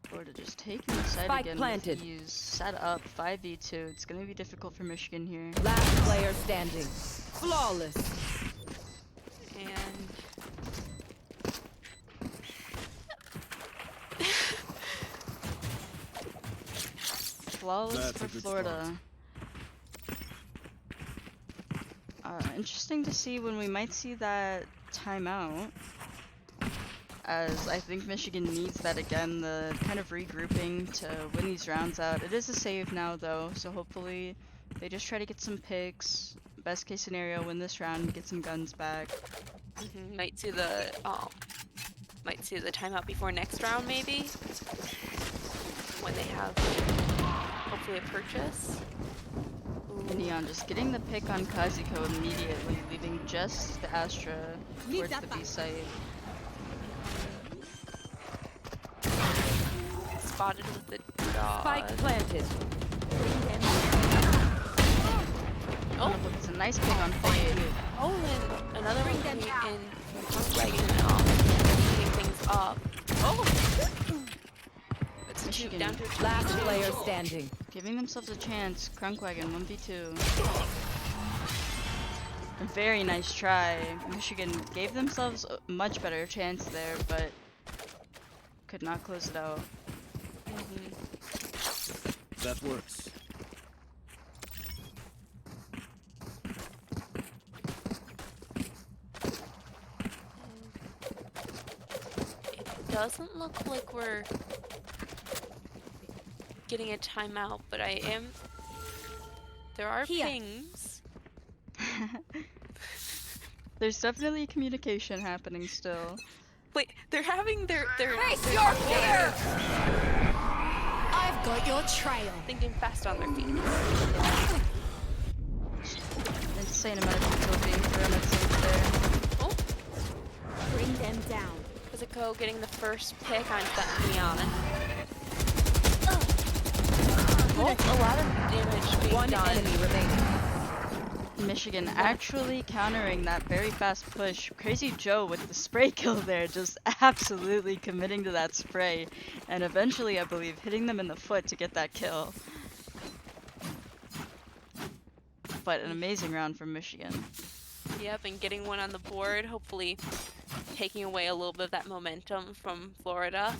Florida just taking the side Spike again. planted. He's set up 5v2. It's gonna be difficult for Michigan here. Last player standing. Flawless. And Flawless That's for a good Florida. Interesting to see when we might see that timeout. As I think Michigan needs that again, the kind of regrouping to win these rounds out. It is a save now though, so hopefully they just try to get some picks. Best case scenario, win this round, get some guns back. might see the timeout before next round maybe. When they have hopefully a purchase. Ooh. Neon just getting the pick on Kazuko immediately, leaving just the Astra towards the B site. Spotted with the dog. Spike planted. Oh, It's a nice pick on Fade. oh, and another one coming in from Wagon speeding things up. Oh, it's Michigan. down to a Last 2v2. player standing. Giving themselves a chance. Crunkwagon 1v2. A very nice try. Michigan gave themselves a much better chance there, but could not close it out. That works. It doesn't look like we're getting a timeout, but there are Here. pings. There's definitely communication happening still. Wait, they're having their Face your fear! I've got your trail. thinking fast on their feet. Insane amount of people being thrown at stage there. Oh, Bring them down. Kazuko getting the first pick on that Neon. Oh, a lot of damage being One done. enemy remaining. Michigan actually countering that very fast push. Crazy Joe with the spray kill there, just absolutely committing to that spray. And eventually, I believe, hitting them in the foot to get that kill. But an amazing round from Michigan. Yep, and getting one on the board, hopefully taking away a little bit of that momentum from Florida.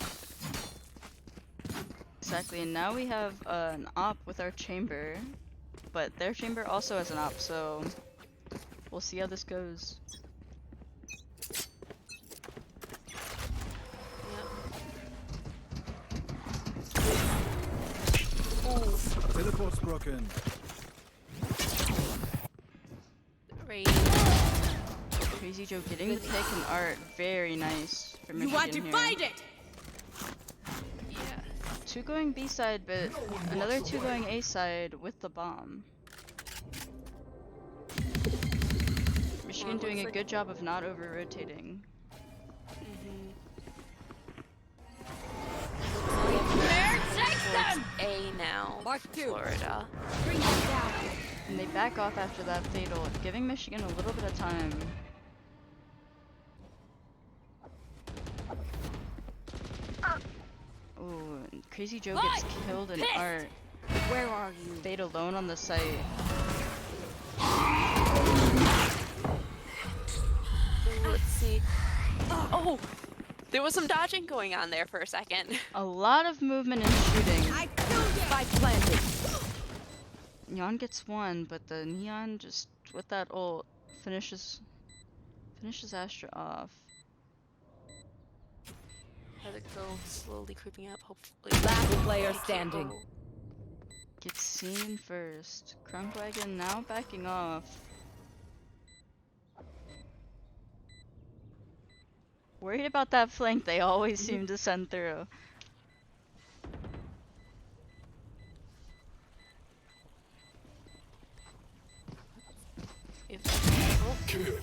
Exactly, and now we have an op with our chamber. But their chamber also has an op, so we'll see how this goes. Teleport's broken. Right. Crazy Joe getting the pick and art, very nice for You Michigan are divided! here. Yeah. Two going B side, but another two going A side with the bomb. Michigan doing a good job of not over-rotating. There, take them! A now. Mark two. Florida. Bring them down. And they back off after that fatal, giving Michigan a little bit of time. Ooh, and Crazy Joe gets killed in art. Where are you? Fade alone on the site. Let's see. Oh, there was some dodging going on there for a second. A lot of movement and shooting. I killed you! Spike planted. Neon gets one, but the Neon just with that ult finishes Astra off. Let it go slowly creeping up, hopefully. Last player Thank you. standing. Oh. Gets seen first. Crunkwagon now backing off. Worried about that flank they always seem to send through.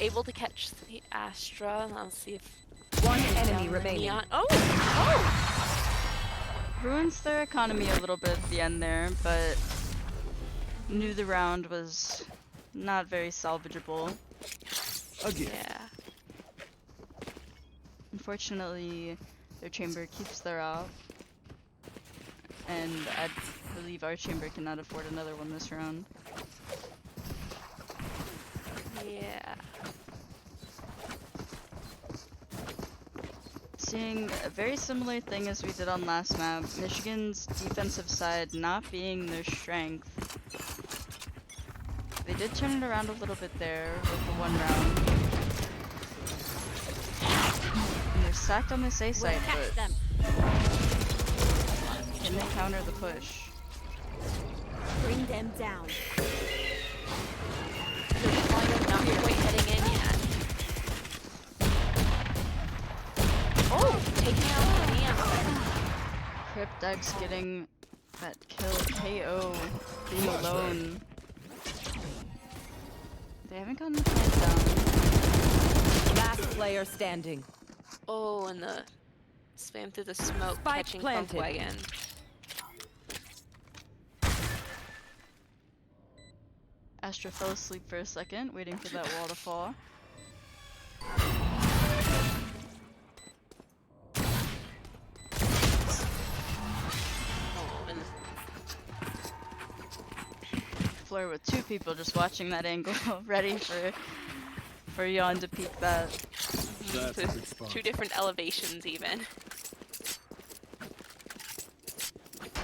Able to catch the Astra. Let's see if One enemy down the remaining. Neon. Oh! Ruins their economy a little bit at the end there, but knew the round was not very salvageable. Again. Yeah. Unfortunately, their chamber keeps their op, and I believe our chamber cannot afford another one this round. Yeah. Seeing a very similar thing as we did on last map, Michigan's defensive side not being their strength. They did turn it around a little bit there with the one round. And they're stacked on this A site, but them. can they counter the push? Bring them down. Not quite heading in yet. Oh, taking out the Neon. Cryptex getting that kill, KO being alone. They haven't gotten the plant down. Last player standing. Oh, and the spam through the smoke, Spike catching planted. Wagon. Astra fell asleep for a second, waiting for that wall to fall. Oh, and Floor with two people just watching that angle, ready for Yon to peek that. That's a good spot. two different elevations even.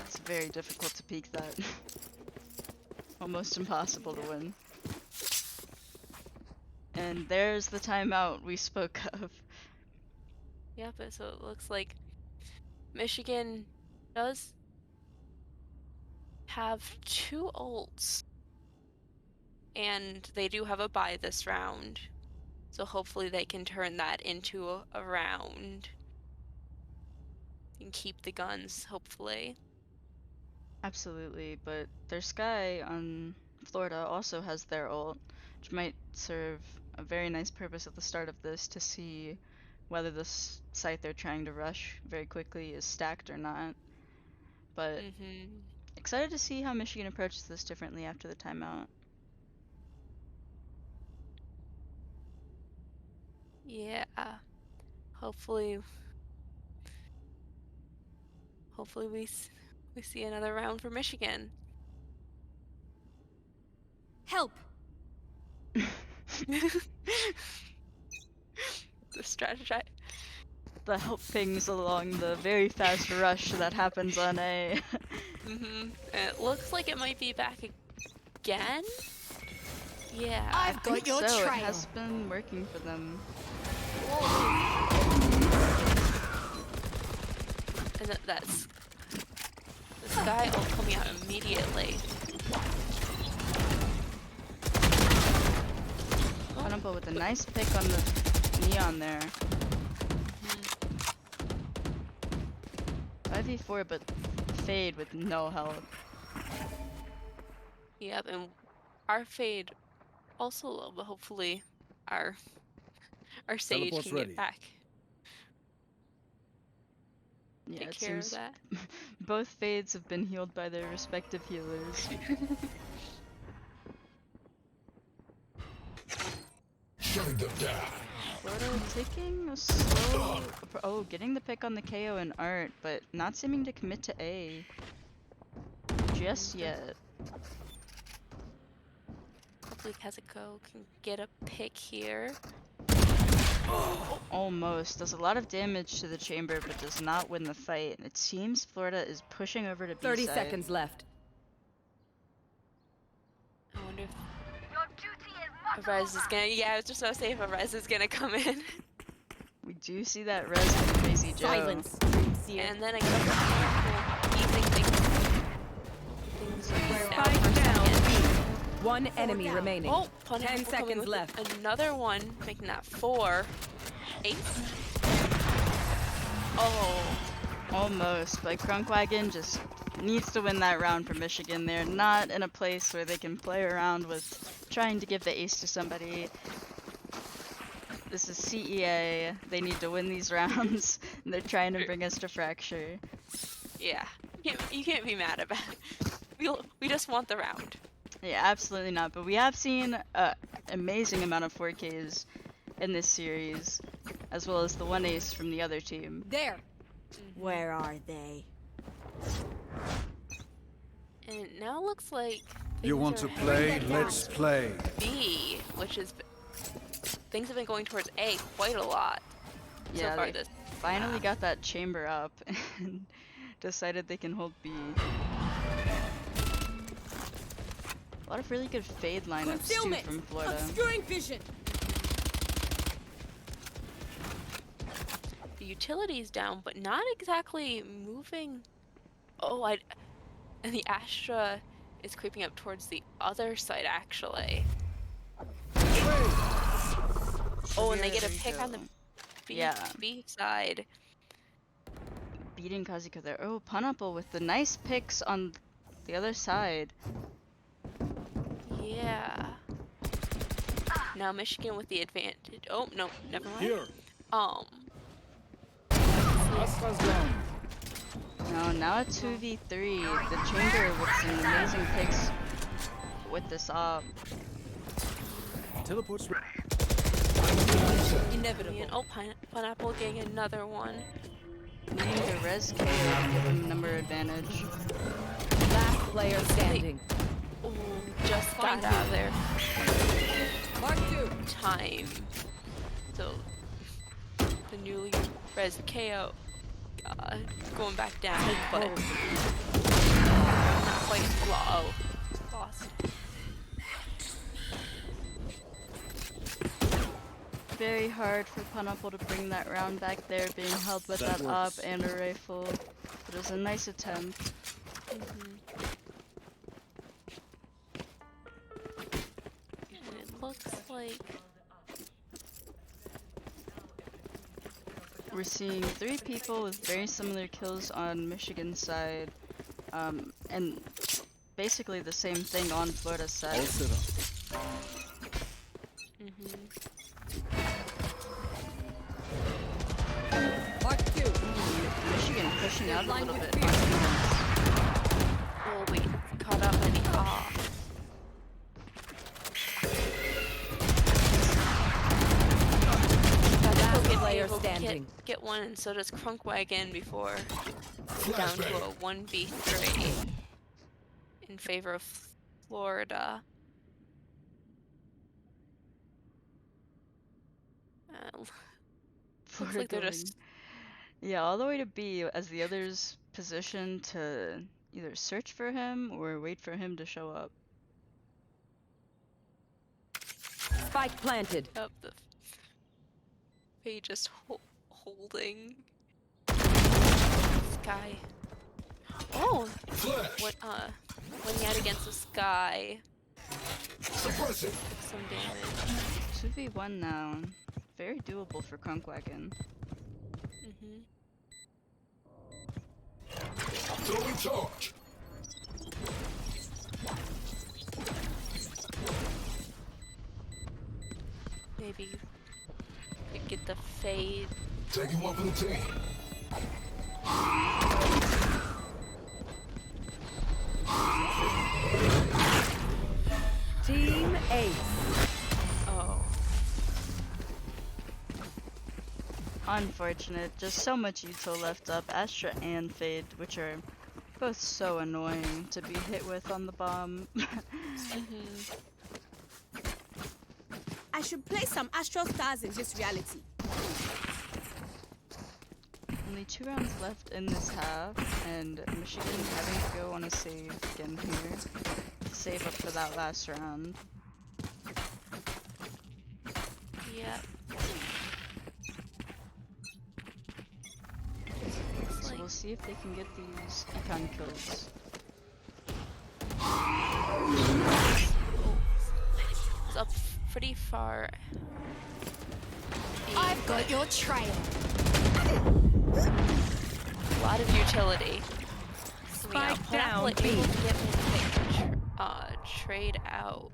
It's very difficult to peek that. Almost impossible to win. And there's the timeout we spoke of. Yeah, but so it looks like Michigan does have 2 ults. And they do have a bye this round. So hopefully they can turn that into a round. And keep the guns, hopefully. Absolutely, but their Sky on Florida also has their ult, which might serve a very nice purpose at the start of this to see whether this site they're trying to rush very quickly is stacked or not. But excited to see how Michigan approaches this differently after the timeout. Yeah. Hopefully we see another round for Michigan. Help! The strategy. The help pings along the very fast rush that happens on A. It looks like it might be back again. Yeah. I've got think your so. trail. It has been working for them. And that's this guy all coming out immediately. Funable with a nice pick on the Neon there. 5v4, but Fade with no help. Yep, and our Fade also low, but hopefully our Sage Teleport's can ready. get back. Yeah, Take it care of seems that. both Fades have been healed by their respective healers. Florida taking a slow... Oh, getting the pick on the KO and Art, but not seeming to commit to A just yet. Hopefully Kazuko can get a pick here. Almost. Does a lot of damage to the chamber, but does not win the fight. It seems Florida is pushing over to B 30 side. seconds left. I wonder if Rez is gonna. Yeah, I was just about to say if a Rez is gonna come in. We do see that res from Crazy Joe. Silence. And then I guess evening things are down for a second. One enemy down. remaining. Oh, Punishable 10 coming seconds with left. Another one, making that 4. 8. Oh, Almost, but Crunkwagon just needs to win that round for Michigan. They're not in a place where they can play around with trying to give the ace to somebody. This is CEA. They need to win these rounds, and they're trying to bring us to Fracture. yeah. You can't be mad about it. We just want the round. Yeah, absolutely not. But we have seen an amazing amount of 4Ks in this series, as well as the one ace from the other team. There. Where are they? And it now looks like You things want are to play? heading Let's play. B, which is things have been going towards A quite a lot so Yeah, far they this. finally got that chamber up and decided they can hold B. A lot of really good fade lineups too Concealment. from Florida. Obscuring vision. The utility's down, but not exactly moving. And the Astra is creeping up towards the other side actually. Oh, and they get a There we pick on the go. B, Yeah. B side. Beating Kazuka there. Oh, Pineapple with the nice picks on the other side. Yeah. Now Michigan with the advantage. Oh, no, never mind. Here. Astra's down. No, now a 2v3. The chamber with some amazing picks with this op. Teleport's ready. Inevitable. And, oh, Pineapple getting another one. Needing the res KO to give him number advantage. Last player standing. Oh, just got out of there. Mark 2. Time. So, the newly res KO going back down, but not quite low. Lost. Very hard for Pineapple to bring that round back there, being held with that op and a rifle. But it was a nice attempt. And it looks like We're seeing 3 people with very similar kills on Michigan's side, and basically the same thing on Florida's All side. set up. Mark 2. Michigan pushing out a Line little with bit. fear. oh wait, caught up by the off. Last player standing. Get one, and so does Crunkwagon before down to a 1v3 in favor of Florida. Looks Florida like they're going- just Yeah, all the way to B as the others position to either search for him or wait for him to show up. Spike planted. up the they just holding Sky. Oh, what winning out against the Sky. Some damage. 2v1 now. Very doable for Crunkwagon. Maybe could get the fade. Taking one for the team. Team Ace. Oh, Unfortunate. Just so much util left up. Astra and Fade, which are both so annoying to be hit with on the bomb. I should play some Astral Stars in this reality. Only 2 rounds left in this half, and Michigan having to go on a save again here. Save up for that last round. yeah. So we'll see if they can get these econ kills. It's up pretty far. I've got your trail. A lot of utility. So yeah, Spike Pineapple down, able B. to get one trade out.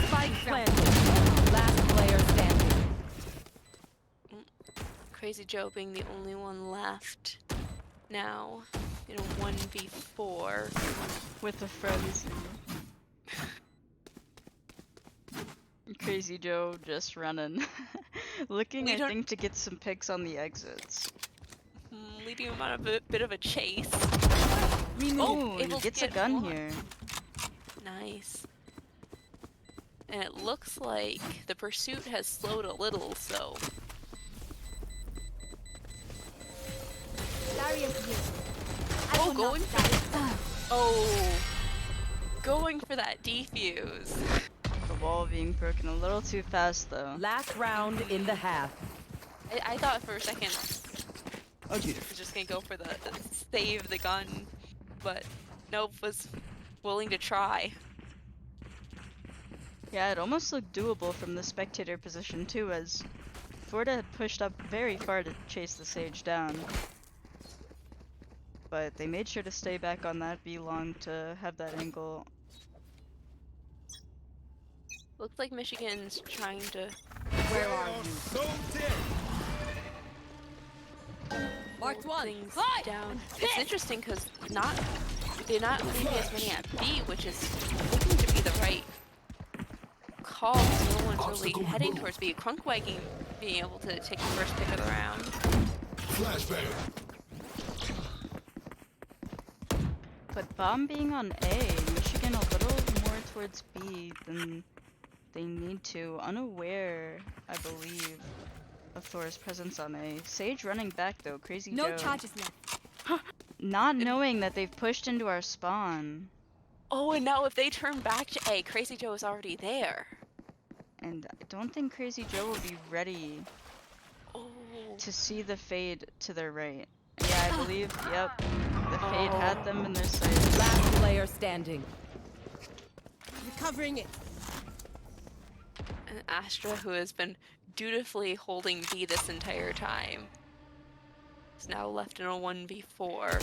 Spike planted. Last player standing. Crazy Joe being the only one left now. in a 1v4. with a frenzy. Crazy Joe just running. Looking, We I don't- think, to get some picks on the exits. Leading him on a bit of a chase. Ooh, he able to gets a get gun one. here. Nice. And it looks like the pursuit has slowed a little, so going for that defuse. The wall being broken a little too fast, though. Last round in the half. I thought for a second I'll get he was just gonna go for the save the gun, but nope, was willing to try. Yeah, it almost looked doable from the spectator position, too, as Florida had pushed up very far to chase the Sage down. But they made sure to stay back on that B long to have that angle. Looks like Michigan's trying to. Where are you? So dead. Marked hold one. things down. It's interesting because they're not leaving as many at B, which is looking to be the right call. 'Cause no one's really heading towards B. Crunkwagging being able to take the first pick of the round. Flashbang. But Bomb being on A, Michigan a little more towards B than they need to. Unaware, I believe, of Thor's presence on A. Sage running back though, Crazy No Joe. charges left. Not knowing that they've pushed into our spawn. Oh, and now if they turn back to A, Crazy Joe is already there. And I don't think Crazy Joe will be ready Oh. to see the fade to their right. Yeah, I believe, yep. The fade had them in their sights. Last player standing. Recovering it. And Astra, who has been dutifully holding B this entire time, is now left in a 1v4.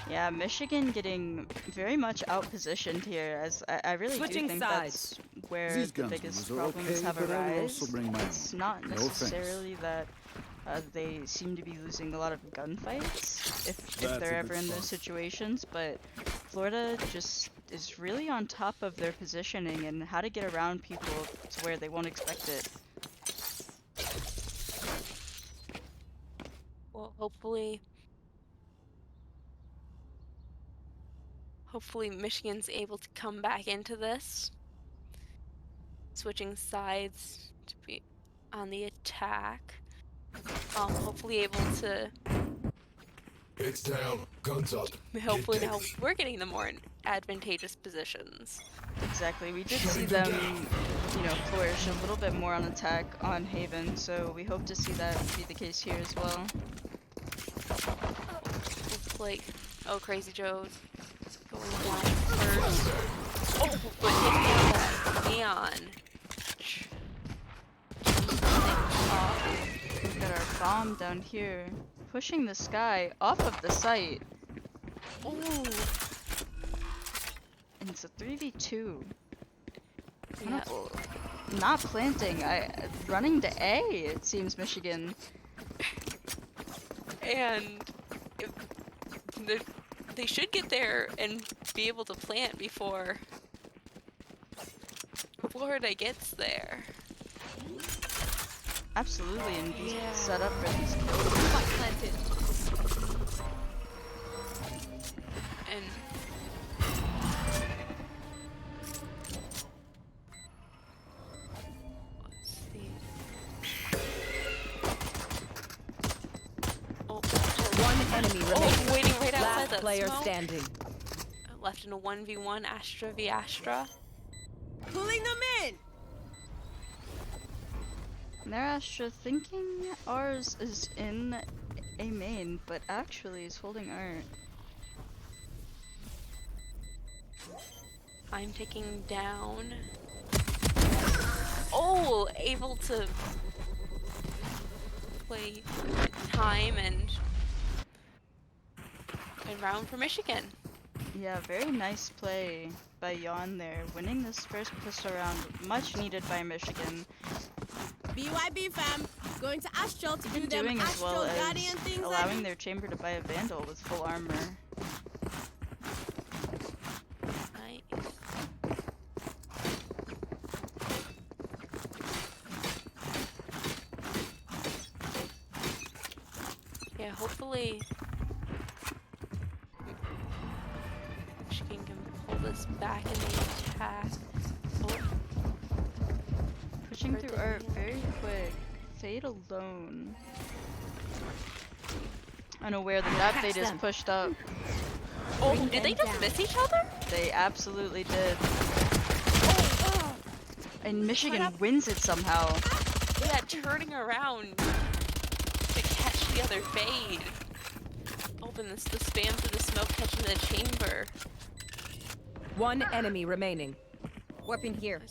Yeah, Michigan getting very much outpositioned here, as I really Switching do think sides. that's where These the guns biggest are problems okay, have but I will also arisen. bring my It's own. not No thanks. necessarily that they seem to be losing a lot of gunfights if That's they're a ever bit in those fun. situations, but Florida just is really on top of their positioning and how to get around people to where they won't expect it. Well, hopefully Michigan's able to come back into this, switching sides to be on the attack. Hopefully able to. It's down. Guns up. Hopefully now we're getting the more advantageous positions. Exactly, we did see them, flourish a little bit more on attack on Haven, so we hope to see that be the case here as well. Looks like, Crazy Joe's going down first. Oh, but taking out that neon. We've got our bomb down here, pushing this guy off of the site, Ooh. and it's a 3v2. Yeah. Not planting, running to A, it seems, Michigan. And they should get there and be able to plant before Florida gets there. Absolutely, and be Yeah. set up for these kills. Spike planted. And let's see. Oh, One enemy remaining. waiting right outside Last that player smoke. standing. Left in a 1v1, Astra v Astra. Pulling them in. Narastra thinking ours is in A main, but actually is holding art. I'm taking down. Oh, able to play time and round for Michigan. Yeah, very nice play by Yon there, winning this first pistol round, much needed by Michigan. BYB fam. Going to Astral to do Been them doing as Astral well Guardian as things. allowing their chamber to buy a Vandal with full armor. Nice. Yeah, hopefully Michigan can pull this back in the attack. Oh, Pushing Heard through the art neon. very quick. Fade alone. Unaware that that Fade is pushed up. oh did they just miss each other? They absolutely did. And Michigan wins it somehow. Yeah, turning around to catch the other fade. Open this, the spam through the smoke catching the chamber. One enemy remaining. Weapon here.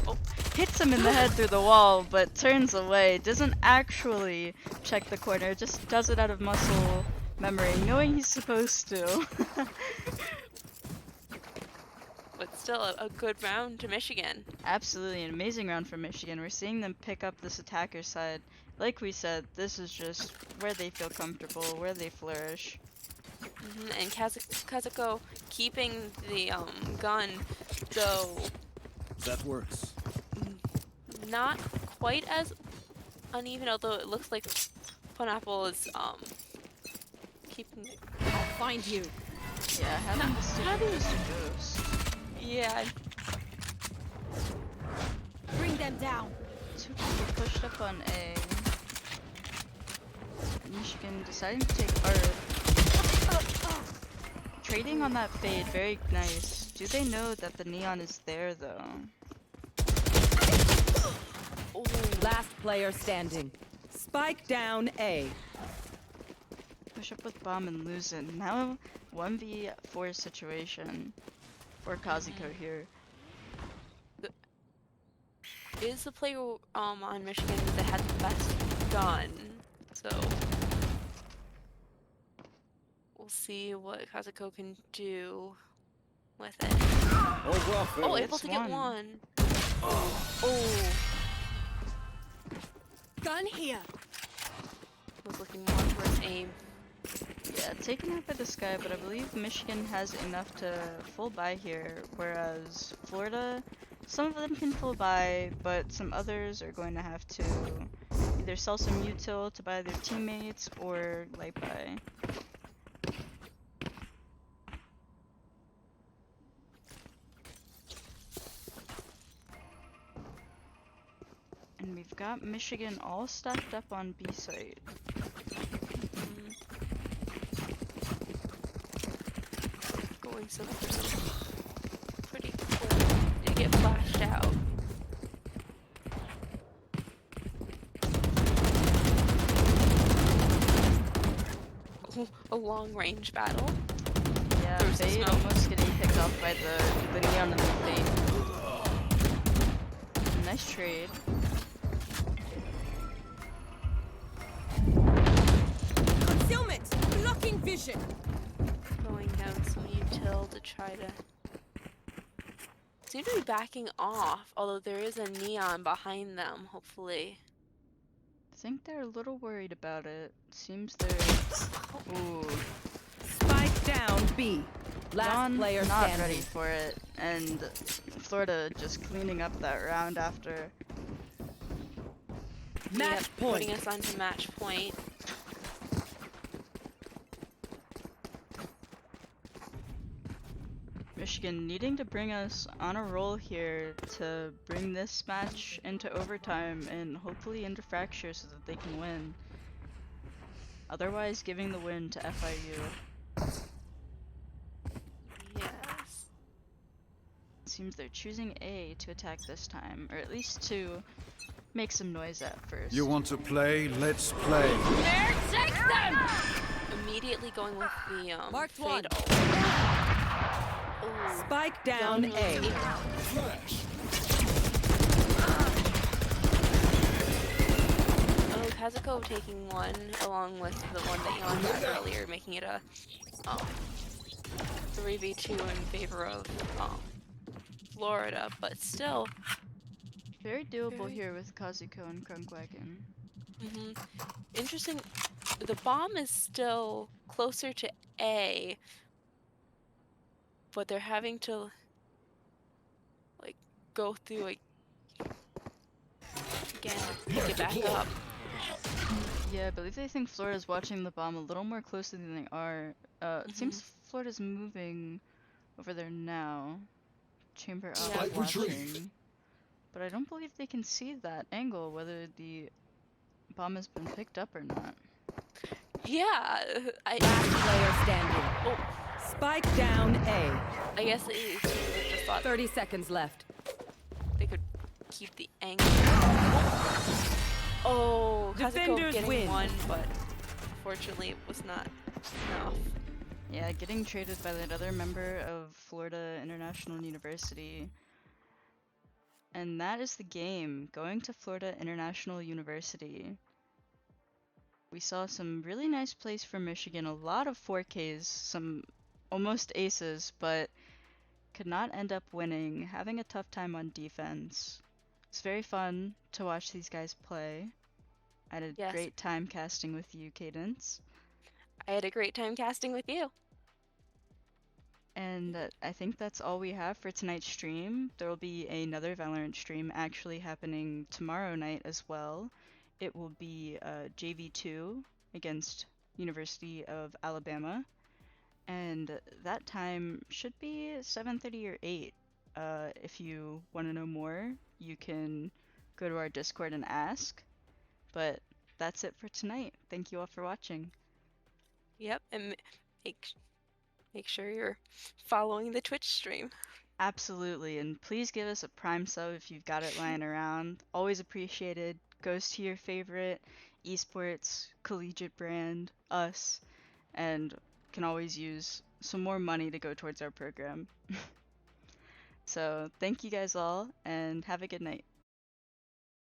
Oh, Hits him in the head through the wall, but turns away. Doesn't actually check the corner, just does it out of muscle memory, knowing he's supposed to. but still a good round to Michigan. Absolutely an amazing round for Michigan. We're seeing them pick up this attacker side. Like we said, this is just where they feel comfortable, where they flourish. And Kazuko keeping the gun, though That works. not quite as uneven, although it looks like Pineapple is keeping it. I'll find you. Yeah, having to stick with just a ghost. Yeah, Bring them down. Two people pushed up on A. Michigan deciding to take art. Trading on that Fade, very nice. Do they know that the neon is there though? Last player standing. Spike down A. Push up with bomb and lose it. Now 1v4 situation for Kazuko here. is the player on Michigan that had the best gun, so we'll see what Kazuko can do with it. Oh, able It's to get one. one. Oh, Gun here. was looking more towards aim. Yeah, taken out by this guy, but I believe Michigan has enough to full buy here, whereas Florida, some of them can full buy, but some others are going to have to either sell some util to buy their teammates or light buy. And we've got Michigan all stacked up on B site. Going so pretty quick. Did get flashed out. A long range battle. Yeah, There's the Fade smoke. almost getting picked off by the neon and the Fade. Nice trade. Concealment. Blocking vision. Going down some util to try to. Seem to be backing off, although there is a neon behind them, hopefully. I think they're a little worried about it. Seems they're. Ooh. Spike down B. Last Ron player not standing. ready for it, and Florida just cleaning up that round after. Match Yep, point. putting us onto match point. Michigan needing to bring us on a roll here to bring this match into overtime and hopefully into fracture so that they can win. Otherwise, giving the win to FIU. Yes. Seems they're choosing A to attack this time, or at least to make some noise at first. You want to play? Let's play. Immediately going with the Marked fade one. ult. Ooh. Spike down A. Flash. Oh, Kazuko taking one along with the one that Yon got earlier, making it a 3v2 in favor of Florida, but still Very doable Very- here with Kazuko and Krunkwagon. Interesting. The bomb is still closer to A, but they're having to like go through again to pick it back up. Yeah, I believe they think Florida's watching the bomb a little more closely than they are. It seems Florida's moving over there now. Chamber up Yeah. Spike retreat. watching. But I don't believe they can see that angle, whether the bomb has been picked up or not. Yeah, Last player standing. oh, Spike down A. I guess they just thought 30 seconds left. they could keep the angle. Oh, Kazuko Defenders getting win. one, but unfortunately it was not enough. Yeah, getting traded by that other member of Florida International University. And that is the game, going to Florida International University. We saw some really nice plays from Michigan, a lot of 4Ks, some almost aces, but could not end up winning, having a tough time on defense. It's very fun to watch these guys play. I had a Yes. great time casting with you, Cadence. I had a great time casting with you. And I think that's all we have for tonight's stream. There will be another Valorant stream actually happening tomorrow night as well. It will be JV2 against University of Alabama. And that time should be 7:30 or 8. If you want to know more, you can go to our Discord and ask. But that's it for tonight. Thank you all for watching. Yep, and make sure you're following the Twitch stream. Absolutely, and please give us a Prime sub if you've got it lying around. Always appreciated. Goes to your favorite esports collegiate brand, us, and can always use some more money to go towards our program. So, thank you guys all, and have a good night.